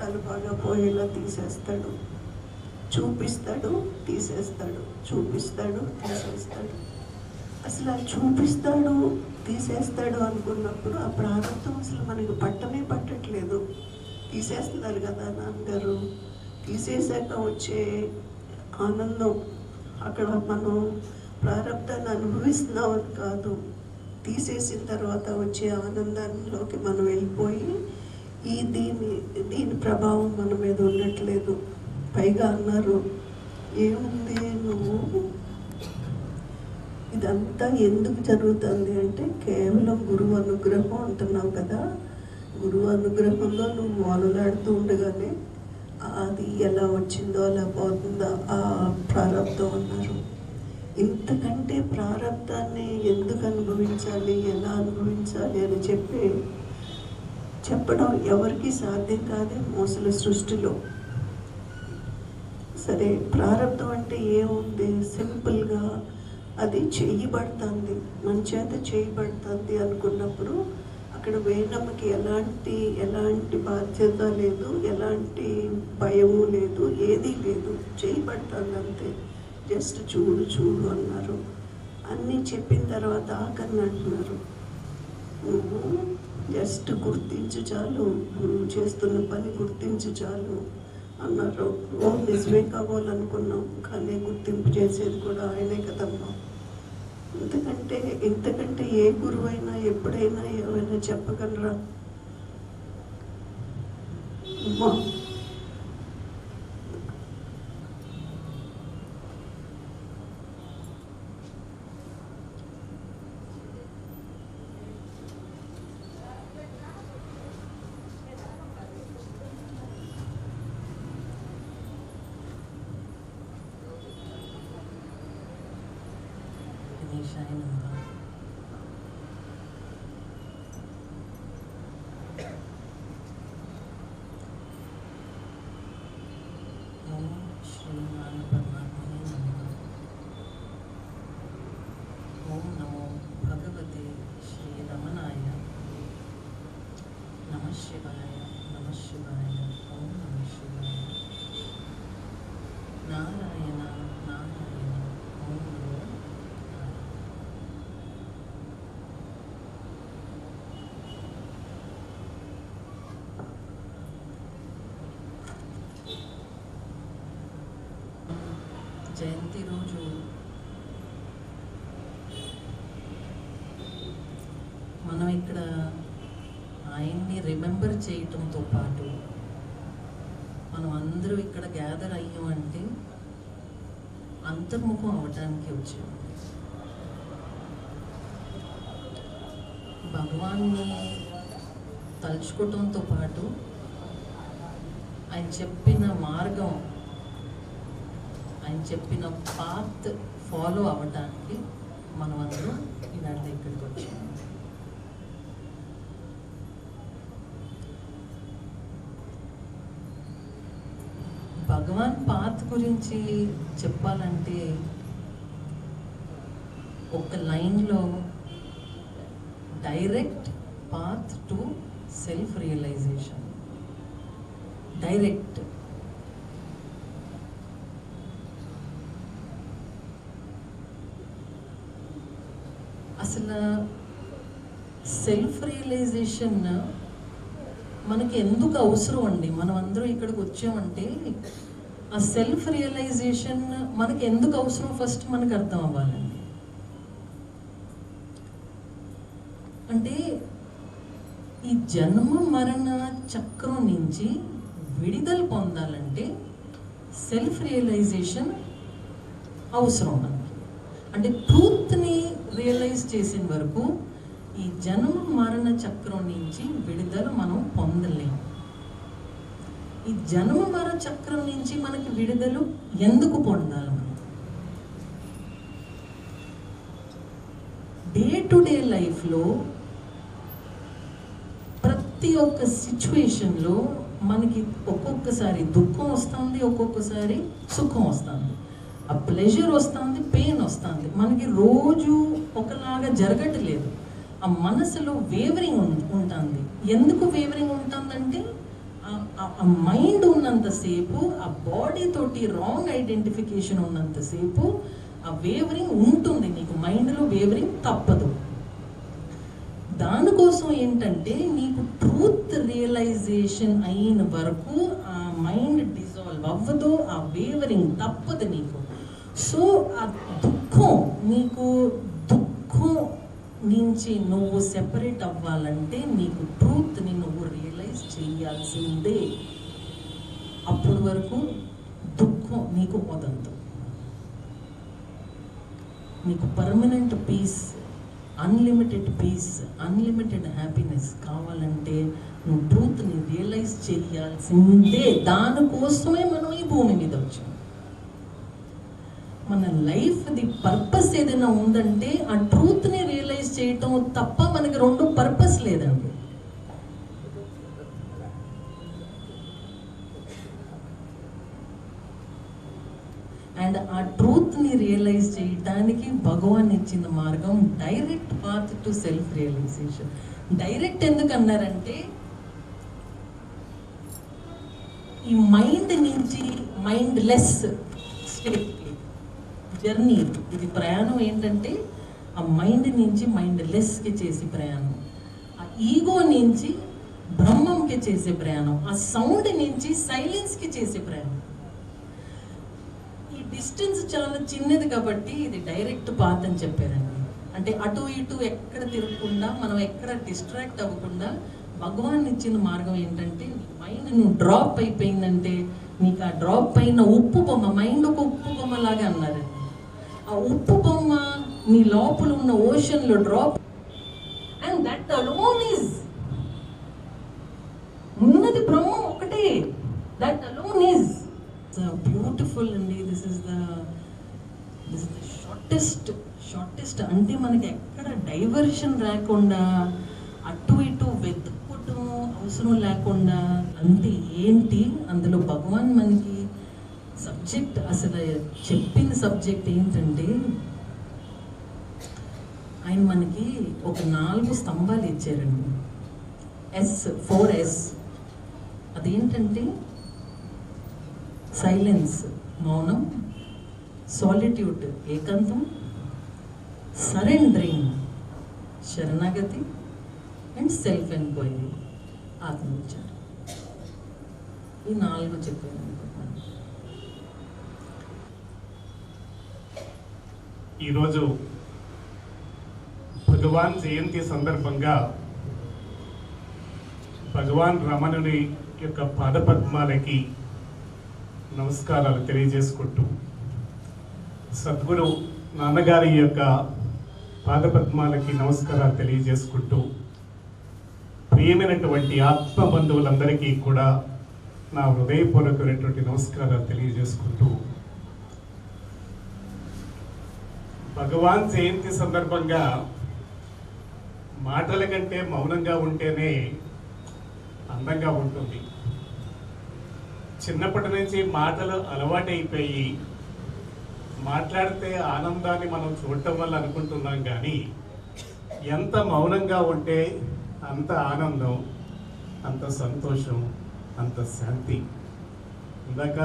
తలపాగా పోయేలా తీసేస్తాడు. చూపిస్తాడు, తీసేస్తాడు. అసలు ఆ చూపిస్తాడు, తీసేస్తాడు అనుకున్నప్పుడు ఆ ప్రారంభం అసలు మనకు పట్టట్లేదు. తీసేస్తున్నారు కదా నాన్నగారు, తీసేసాక వచ్చే ఆనందం, అక్కడ మనం ప్రారంభాన్ని అనుభవిస్తున్నామని కాదు, తీసేసిన తర్వాత వచ్చే ఆనందంలోకి మనం వెళ్ళిపోయి దీని ప్రభావం మన మీద ఉండట్లేదు. పైగా అన్నారు, ఏముంది నువ్వు ఇదంతా ఎందుకు జరుగుతుంది అంటే కేవలం గురువు అనుగ్రహం అంటున్నావు కదా, గురువు అనుగ్రహంలో నువ్వు మొదలాడుతూ ఉండగానే అది ఎలా వచ్చిందో అలా పోతుందో ఆ ప్రారంభం అన్నారు. ఇంతకంటే ప్రారంభాన్ని ఎందుకు అనుభవించాలి, ఎలా అనుభవించాలి అని చెప్పడం ఎవరికి సాధ్యం కాదే మోసల సృష్టిలో. సరే, ప్రారంభం అంటే ఏముంది, సింపుల్గా అది చేయబడుతుంది, మన చేత చేయబడుతుంది అనుకున్నప్పుడు అక్కడ వేణమ్మకి ఎలాంటి బాధ్యత లేదు, ఎలాంటి భయము లేదు, ఏదీ లేదు, చేయబడుతుంది అంతే. జస్ట్ చూడు అన్నారు. అన్నీ చెప్పిన తర్వాత ఆఖరిని అంటున్నారు, నువ్వు జస్ట్ గుర్తించు చాలు, నువ్వు చేస్తున్న పని గుర్తించు చాలు అన్నారు. నిజమే కావాలనుకున్నాం, కానీ గుర్తింపు చేసేది కూడా ఆయనే కదమ్మా. ఇంతకంటే ఏ గురువైనా ఎప్పుడైనా ఏమైనా చెప్పగలరా అమ్మా? ఓం నమో భగవతే శ్రీ రమణాయ. నమః శివాయ, నమః శివాయ, ఓం నమః శివాయ. నారాయణ నారాయణ, ఓం నమో నారాయణ. జయంతి రోజు రిమెంబర్ చేయటంతో పాటు మనం అందరూ ఇక్కడ గ్యాదర్ అయ్యామంటే అంతర్ముఖం అవటానికి వచ్చాము. భగవాన్ని తలుచుకోవటంతో పాటు ఆయన చెప్పిన మార్గం, ఆయన చెప్పిన పాత్ ఫాలో అవ్వటానికి మనం అందరం ఇలాంటి ఇక్కడికి వచ్చాము. భగవాన్ పాత్ గురించి చెప్పాలంటే ఒక లైన్లో direct path to self realization. Direct. అసలు సెల్ఫ్ రియలైజేషన్ మనకి ఎందుకు అవసరం అండి? మనం అందరూ ఇక్కడికి వచ్చామంటే ఆ సెల్ఫ్ రియలైజేషన్ మనకి ఎందుకు అవసరం ఫస్ట్ మనకు అర్థం అవ్వాలండి. అంటే ఈ జన్మ మరణ చక్రం నుంచి విడుదల పొందాలంటే సెల్ఫ్ రియలైజేషన్ అవసరం మనకి. అంటే ట్రూత్ని రియలైజ్ చేసిన వరకు ఈ జన్మ మరణ చక్రం నుంచి విడుదల మనం పొందలేము. ఈ జన్మ మరణ చక్రం నుంచి మనకి విడుదల ఎందుకు పొందాలి? మనం డే టు డే లైఫ్లో ప్రతి ఒక్క సిచ్యువేషన్లో మనకి ఒక్కొక్కసారి దుఃఖం వస్తుంది, ఒక్కొక్కసారి సుఖం వస్తుంది, ఆ ప్లెజర్ వస్తుంది, పెయిన్ వస్తుంది. మనకి రోజు ఒకలాగా జరగట్లేదు. ఆ మనసులో వేవరింగ్ ఉంటుంది. ఎందుకు వేవరింగ్ ఉంటుందంటే ఆ మైండ్ ఉన్నంతసేపు, ఆ బాడీ తోటి రాంగ్ ఐడెంటిఫికేషన్ ఉన్నంతసేపు ఆ వేవరింగ్ ఉంటుంది. నీకు మైండ్లో వేవరింగ్ తప్పదు. దానికోసం ఏంటంటే నీకు ట్రూత్ రియలైజేషన్ అయిన వరకు ఆ మైండ్ డిజాల్వ్ అవ్వదు, ఆ వేవరింగ్ తప్పదు నీకు. సో ఆ దుఃఖం, నీకు దుఃఖం నుంచి నువ్వు సెపరేట్ అవ్వాలంటే నీకు ట్రూత్ని నువ్వు రియలైజ్ చేయాల్సిందే. అప్పటి వరకు దుఃఖం నీకు వదలదు. నీకు permanent piece, unlimited piece, unlimited happiness కావాలంటే నువ్వు ట్రూత్ని రియలైజ్ చేయాల్సిందే. దానికోసమే మనం ఈ భూమి మీద వచ్చాం. మన లైఫ్ది పర్పస్ ఏదైనా ఉందంటే ఆ ట్రూత్ని రియలైజ్ చేయటం తప్ప మనకి రెండు పర్పస్ లేదండి. అండ్ ఆ ట్రూత్ని రియలైజ్ చేయడానికి భగవాన్ ఇచ్చిన మార్గం direct path to self realization. Direct ఎందుకు అన్నారంటే ఈ మైండ్ నుంచి మైండ్ లెస్ స్టేట్ జర్నీ, ఇది ప్రయాణం ఏంటంటే ఆ మైండ్ నుంచి మైండ్ లెస్కి చేసే ప్రయాణం, ఆ ఈగో నుంచి బ్రహ్మంకి చేసే ప్రయాణం, ఆ సౌండ్ నుంచి సైలెన్స్కి చేసే ప్రయాణం. ఈ డిస్టెన్స్ చాలా చిన్నది కాబట్టి ఇది డైరెక్ట్ పాత్ అని చెప్పారండి. అంటే అటు ఇటు ఎక్కడ తిరగకుండా, మనం ఎక్కడ డిస్ట్రాక్ట్ అవ్వకుండా భగవాన్ ఇచ్చిన మార్గం ఏంటంటే నీ మైండ్ నువ్వు డ్రాప్ అయిపోయిందంటే నీకు ఆ డ్రాప్ అయిన ఉప్పు బొమ్మ, మైండ్ ఒక ఉప్పు బొమ్మ లాగా అన్నారండి. ఆ ఉప్పు బొమ్మ నీ లోపల ఉన్న ఓషన్లో drop, and that alone is ఉన్నది బ్రహ్మం ఒకటే. దట్ అలోన్ ఈజ్ బ్యూటిఫుల్ అండి. This is the shortest. అంటే మనకి ఎక్కడ డైవర్షన్ రాకుండా, అటు ఇటు వెతుక్కోవటం అవసరం లేకుండా. అంటే ఏంటి అందులో భగవాన్ మనకి సబ్జెక్ట్, అసలు చెప్పిన సబ్జెక్ట్ ఏంటంటే ఆయన మనకి ఒక 4 స్తంభాలు ఇచ్చారండి. 4S. అదేంటంటే సైలెన్స్, మౌనం, సాలిట్యూడ్, ఏకాంతం, సరెండరింగ్, శరణాగతి, అండ్ సెల్ఫ్ ఎంక్వైరీ, ఆత్మవిచారం. ఈ 4 చెప్పాను. ఈరోజు భగవాన్ జయంతి సందర్భంగా భగవాన్ రమణుని యొక్క పాదపద్మాలకి నమస్కారాలు తెలియజేసుకుంటూ, సద్గురు నాన్నగారి యొక్క పాదపద్మాలకి నమస్కారాలు తెలియజేసుకుంటూ, ప్రియమైనటువంటి ఆత్మ బంధువులందరికీ కూడా నా హృదయపూర్వకమైనటువంటి నమస్కారాలు తెలియజేసుకుంటూ, భగవాన్ జయంతి సందర్భంగా మాటల కంటే మౌనంగా ఉంటేనే అందంగా ఉంటుంది. చిన్నప్పటి నుంచి మాటలు అలవాటైపోయి మాట్లాడితే ఆనందాన్ని మనం చూడటం వల్ల అనుకుంటున్నాం, కానీ ఎంత మౌనంగా ఉంటే అంత ఆనందం, అంత సంతోషం, అంత శాంతి. ఇందాక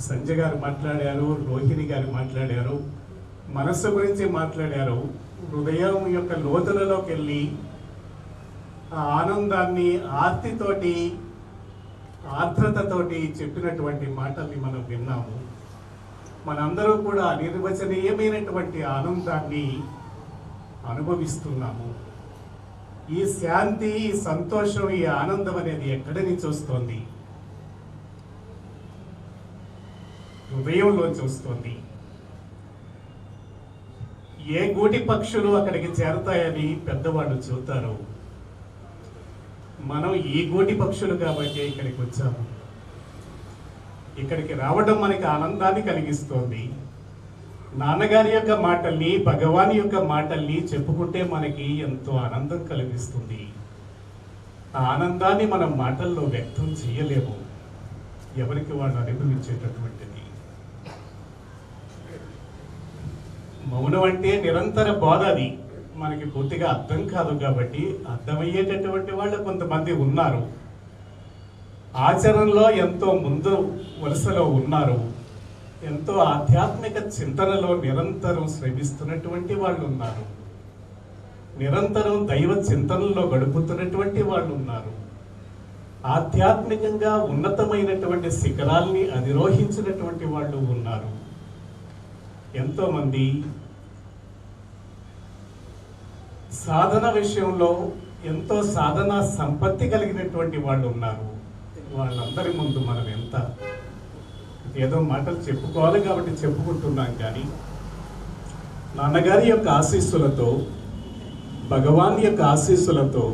సంజయ్ గారు మాట్లాడారు, రోహిణి గారు మాట్లాడారు, మనస్సు గురించి మాట్లాడారు. హృదయం యొక్క లోతులలోకి వెళ్ళి ఆ ఆనందాన్ని ఆర్తితోటి, ఆర్ద్రతతోటి చెప్పినటువంటి మాటల్ని మనం విన్నాము. మనందరూ కూడా నిర్వచనీయమైనటువంటి ఆనందాన్ని అనుభవిస్తున్నాము. ఈ శాంతి, ఈ సంతోషం, ఈ ఆనందం అనేది ఎక్కడి నుంచి వస్తోంది? హృదయంలోంచి వస్తోంది. ఏ గూటి పక్షులు అక్కడికి చేరతాయని పెద్దవాళ్ళు చెబుతారు. మనం ఈ గూటి పక్షులు కాబట్టి ఇక్కడికి వచ్చాము. ఇక్కడికి రావడం మనకి ఆనందాన్ని కలిగిస్తోంది. నాన్నగారి యొక్క మాటల్ని, భగవాన్ యొక్క మాటల్ని చెప్పుకుంటే మనకి ఎంతో ఆనందం కలిగిస్తుంది. ఆ ఆనందాన్ని మనం మాటల్లో వ్యక్తం చేయలేము, ఎవరికి వాళ్ళు అనుభవించేటటువంటిది. మౌనం అంటే నిరంతర బోధ. అది మనకి పూర్తిగా అర్థం కాదు కాబట్టి అర్థమయ్యేటటువంటి వాళ్ళు కొంతమంది ఉన్నారు. ఆచరణలో ఎంతో ముందు వరుసలో ఉన్నారు. ఎంతో ఆధ్యాత్మిక చింతనలో నిరంతరం శ్రమిస్తున్నటువంటి వాళ్ళు ఉన్నారు. నిరంతరం దైవ చింతనలో గడుపుతున్నటువంటి వాళ్ళు ఉన్నారు. ఆధ్యాత్మికంగా ఉన్నతమైనటువంటి శిఖరాల్ని అధిరోహించినటువంటి వాళ్ళు ఉన్నారు. ఎంతోమంది సాధన విషయంలో ఎంతో సాధన సంపత్తి కలిగినటువంటి వాళ్ళు ఉన్నారు. వాళ్ళందరి ముందు మనం ఎంత ఏదో మాటలు చెప్పుకోవాలి కాబట్టి చెప్పుకుంటున్నాం, కానీ నాన్నగారి యొక్క ఆశీస్సులతో, భగవాన్ యొక్క ఆశీస్సులతో,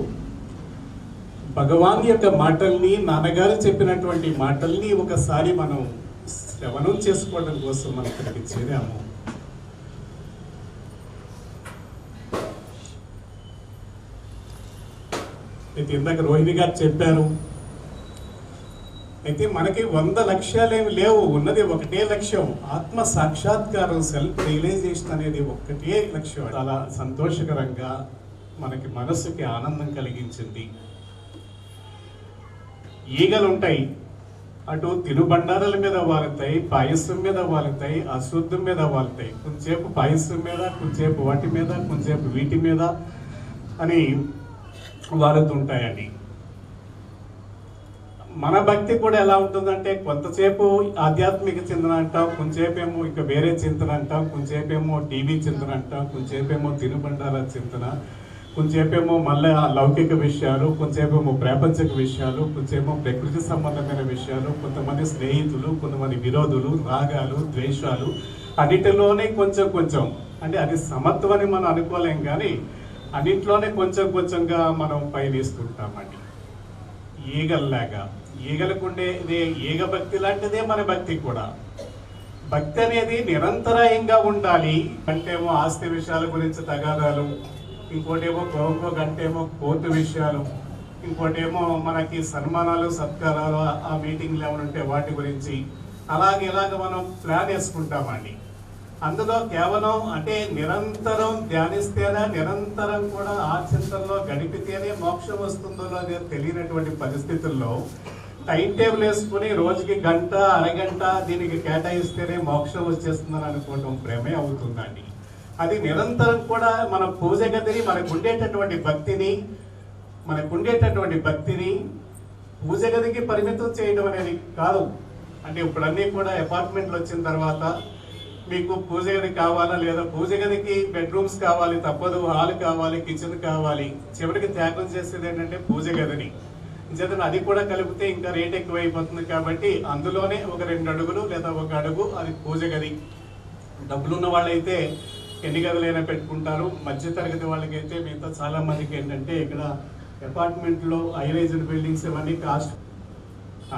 భగవాన్ యొక్క మాటల్ని, నాన్నగారు చెప్పినటువంటి మాటల్ని ఒకసారి మనం శ్రవణం చేసుకోవడం కోసం మనం ఇక్కడికి చేరాము. అయితే ఇందాక రోహిణి గారు చెప్పారు, అయితే మనకి 100 లక్ష్యాలేమి లేవు, ఉన్నది ఒకటే లక్ష్యం, ఆత్మ సాక్షాత్కారం, సెల్ఫ్ రియలైజేషన్ అనేది ఒక్కటే లక్ష్యం. చాలా సంతోషకరంగా మనకి మనసుకి ఆనందం కలిగించింది. ఈగలు ఉంటాయి, అటు తినుబండారాల మీద వాలుతాయి, పాయసం మీద వాలుతాయి, అశుద్ధం మీద వాలుతాయి. కొంచెంసేపు పాయసం మీద, కొంచెంసేపు వాటి మీద, కొంచెంసేపు వీటి మీద అని వాలుతుంటాయండి. మన భక్తి కూడా ఎలా ఉంటుందంటే, కొంతసేపు ఆధ్యాత్మిక చింతన అంటాం, కొంచెంసేపు ఏమో ఇక వేరే చింతన అంటాం, కొంచెంసేపు ఏమో టీవీ చింతన అంటాం, కొంచెంసేపు ఏమో తినుబండారాల చింతన, కొంచెంసేపు ఏమో మళ్ళీ లౌకిక విషయాలు, కొంచెంసేపు ఏమో ప్రాపంచిక విషయాలు, కొంచెంసేమో ప్రకృతి సంబంధమైన విషయాలు, కొంతమంది స్నేహితులు, కొంతమంది విరోధులు, రాగాలు, ద్వేషాలు, అన్నిటిలోనే కొంచెం కొంచెం. అంటే అది సమత్వం అని మనం అనుకోలేం, కానీ అన్నింటిలోనే కొంచెం కొంచెంగా మనం పయనిస్తుంటామండి. ఈగల్లాగా, ఈగలకు ఉండేదే ఈగ భక్తి లాంటిదే మన భక్తి కూడా. భక్తి అనేది నిరంతరాయంగా ఉండాలి. అంటేమో ఆస్తి విషయాల గురించి తగాదాలు, ఇంకోటేమో గంటేమో కోర్టు విషయాలు, ఇంకోటేమో మనకి సన్మానాలు, సత్కారాలు, ఆ మీటింగ్లు ఏమైనా ఉంటే వాటి గురించి, ఇలాగ మనం ప్లాన్ వేసుకుంటామండి. అందులో కేవలం అంటే నిరంతరం ధ్యానిస్తేనే, నిరంతరం కూడా ఆ చింతనలో గడిపితేనే మోక్షం వస్తుందో అనేది తెలియనటువంటి పరిస్థితుల్లో టైం టేబుల్ వేసుకుని రోజుకి గంట, అరగంట దీనికి కేటాయిస్తేనే మోక్షం వచ్చేస్తుందని అనుకోవడం భ్రమే అవుతుందండి. అది నిరంతరం కూడా మన పూజ గదిని, మనకు ఉండేటటువంటి భక్తిని పూజ గదికి పరిమితం చేయడం అనేది కాదు. అంటే ఇప్పుడన్నీ కూడా అపార్ట్మెంట్లు వచ్చిన తర్వాత మీకు పూజ గది కావాలా లేదా, పూజ గదికి బెడ్రూమ్స్ కావాలి, తప్పదు, హాల్ కావాలి, కిచెన్ కావాలి. చివరికి త్యాగం చేసేది ఏంటంటే పూజ గదిని. నిజంగా అది కూడా కలిపితే ఇంకా రేట్ ఎక్కువైపోతుంది కాబట్టి అందులోనే ఒక 2 అడుగులు లేదా 1 అడుగు అది పూజ గది. డబ్బులున్న వాళ్ళైతే ఎన్ని గదులైనా పెట్టుకుంటారు. మధ్య తరగతి వాళ్ళకైతే మిగతా చాలా మందికి ఏంటంటే ఇక్కడ అపార్ట్మెంట్లో హైరైజ్డ్ బిల్డింగ్స్ ఇవన్నీ కాస్ట్.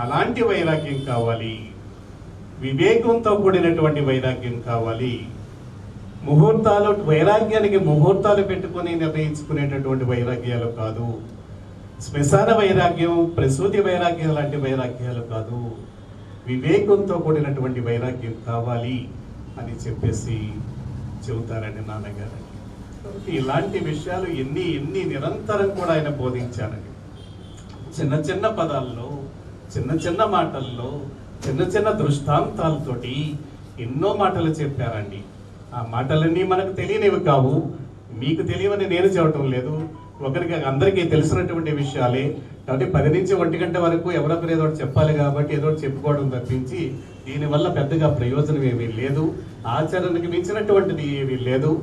అలాంటి వైరాగ్యం కావాలి, వివేకంతో కూడినటువంటి వైరాగ్యం కావాలి. ముహూర్తాలు, వైరాగ్యానికి ముహూర్తాలు పెట్టుకొని నిర్ణయించుకునేటటువంటి వైరాగ్యాలు కాదు. శ్మశాన వైరాగ్యం, ప్రసూతి వైరాగ్యం లాంటి వైరాగ్యాలు కాదు. వివేకంతో కూడినటువంటి వైరాగ్యం కావాలి అని చెప్పేసి చెబుతారండి నాన్నగారు. ఇలాంటి విషయాలు ఎన్ని నిరంతరం కూడా ఆయన బోధించారండి. చిన్న చిన్న పదాల్లో, చిన్న చిన్న మాటల్లో, చిన్న చిన్న దృష్టాంతాలతోటి ఎన్నో మాటలు చెప్పారండి. ఆ మాటలన్నీ మనకు తెలియనివి కావు, మీకు తెలియవని నేను చెప్పటం లేదు, ఒకరికి అందరికీ తెలిసినటువంటి విషయాలే. కాబట్టి 10 నుంచి 1 గంట వరకు ఎవరొకరు ఏదో ఒకటి చెప్పాలి కాబట్టి ఏదో ఒకటి చెప్పుకోవడం తప్పించి దీనివల్ల పెద్దగా ప్రయోజనం ఏమీ లేదు. ఆచరణకి మించినటువంటిది ఏమీ లేదు.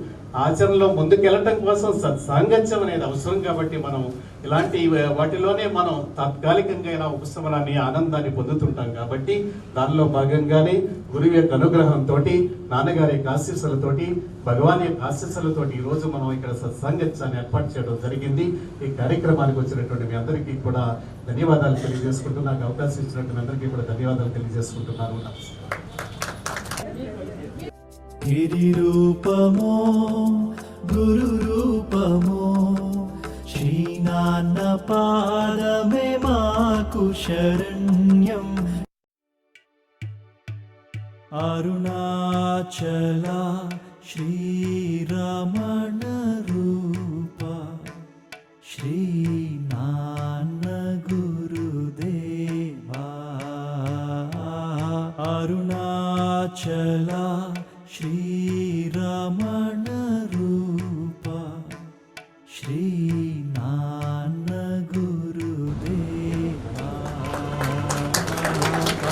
ఆచరణలో ముందుకెళ్ళటం కోసం సత్సాంగత్యం అనేది అవసరం కాబట్టి మనం ఇలాంటి వాటిలోనే మనం తాత్కాలికంగా ఇలా ఉపశమనాన్ని, ఆనందాన్ని పొందుతుంటాం. కాబట్టి దానిలో భాగంగానే గురువు యొక్క అనుగ్రహంతో, నాన్నగారి యొక్క ఆశీస్సులతోటి, భగవాన్ యొక్క ఆశీస్సులతోటి ఈరోజు మనం ఇక్కడ సత్సాంగత్యాన్ని ఏర్పాటు చేయడం జరిగింది. ఈ కార్యక్రమానికి వచ్చినటువంటి మీ అందరికీ కూడా ధన్యవాదాలు తెలియజేసుకుంటూ, నాకు అవకాశం ఇచ్చినట్టు మీ అందరికీ కూడా ధన్యవాదాలు తెలియజేసుకుంటున్నాను. గిరి రూపమో గురు రూపమో శ్రీ నాన్న పాదమే మాకు శరణ్యం. అరుణాచల శ్రీరమణ రూప శ్రీ నాన్న గురుదేవా. అరుణాచల శ్రీరమణ రూప శ్రీ నాన్న గురుదేవా.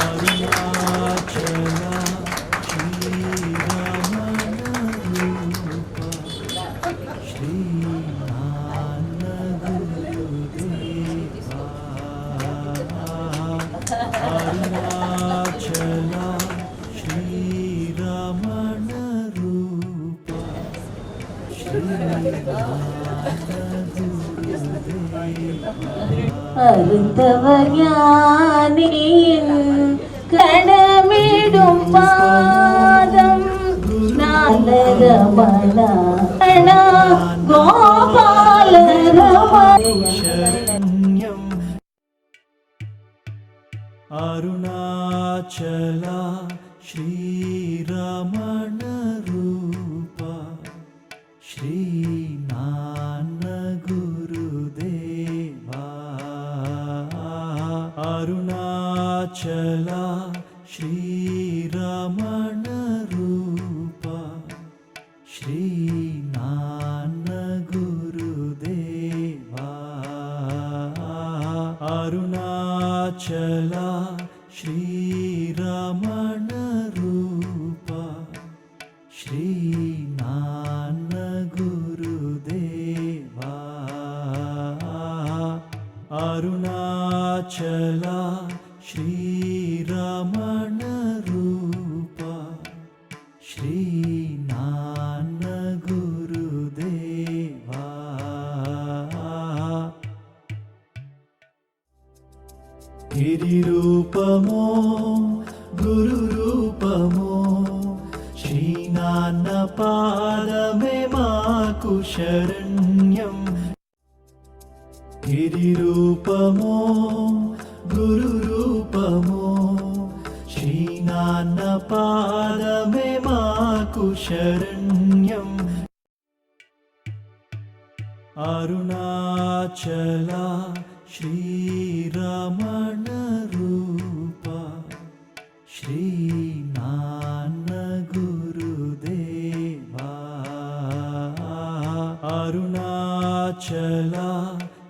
అరుణాచల శ్రీరమణ రూప శ్రీ నాన్న గురుదేవా. అరుణాచల శ్రీరమణ రూప శ్రీ அருந்தவஞானியின் கடமிடும் பாதம் நாலரமண கோபால శరణ్యం. అరుణాచల శ్రీరమణ రూప శ్రీ నాన్న గురుదేవా. అరుణాచల శ్రీరమణ రూప శ్రీ నాన్న గురుదేవా. అరుణాచల శ్రీరమణ రూప శ్రీ నాన్న గురుదేవా. అరుణాచల శ్రీరమణ రూప శ్రీ నాన్న గురుదేవా. గిరి రూపమో గురు రూపమో శ్రీ నాన్న పాదమే మాకు శరణ్యం. గిరి రూపమో గురు రూపమో శ్రీ నాన్న పాదమే మాకు శరణ్యం. అరుణాచల శ్రీరమణ రూప శ్రీ నాన్న గురుదేవా. అరుణాచల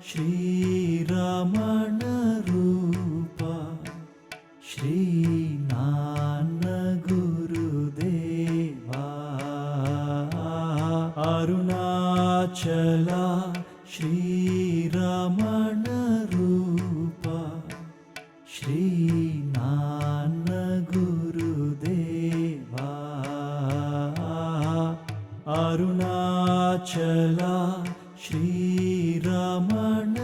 శ్రీరమణ రూప శ్రీ నాన్న గురుదేవా. అరుణాచల శ్రీరమణ రూప श्रीरमण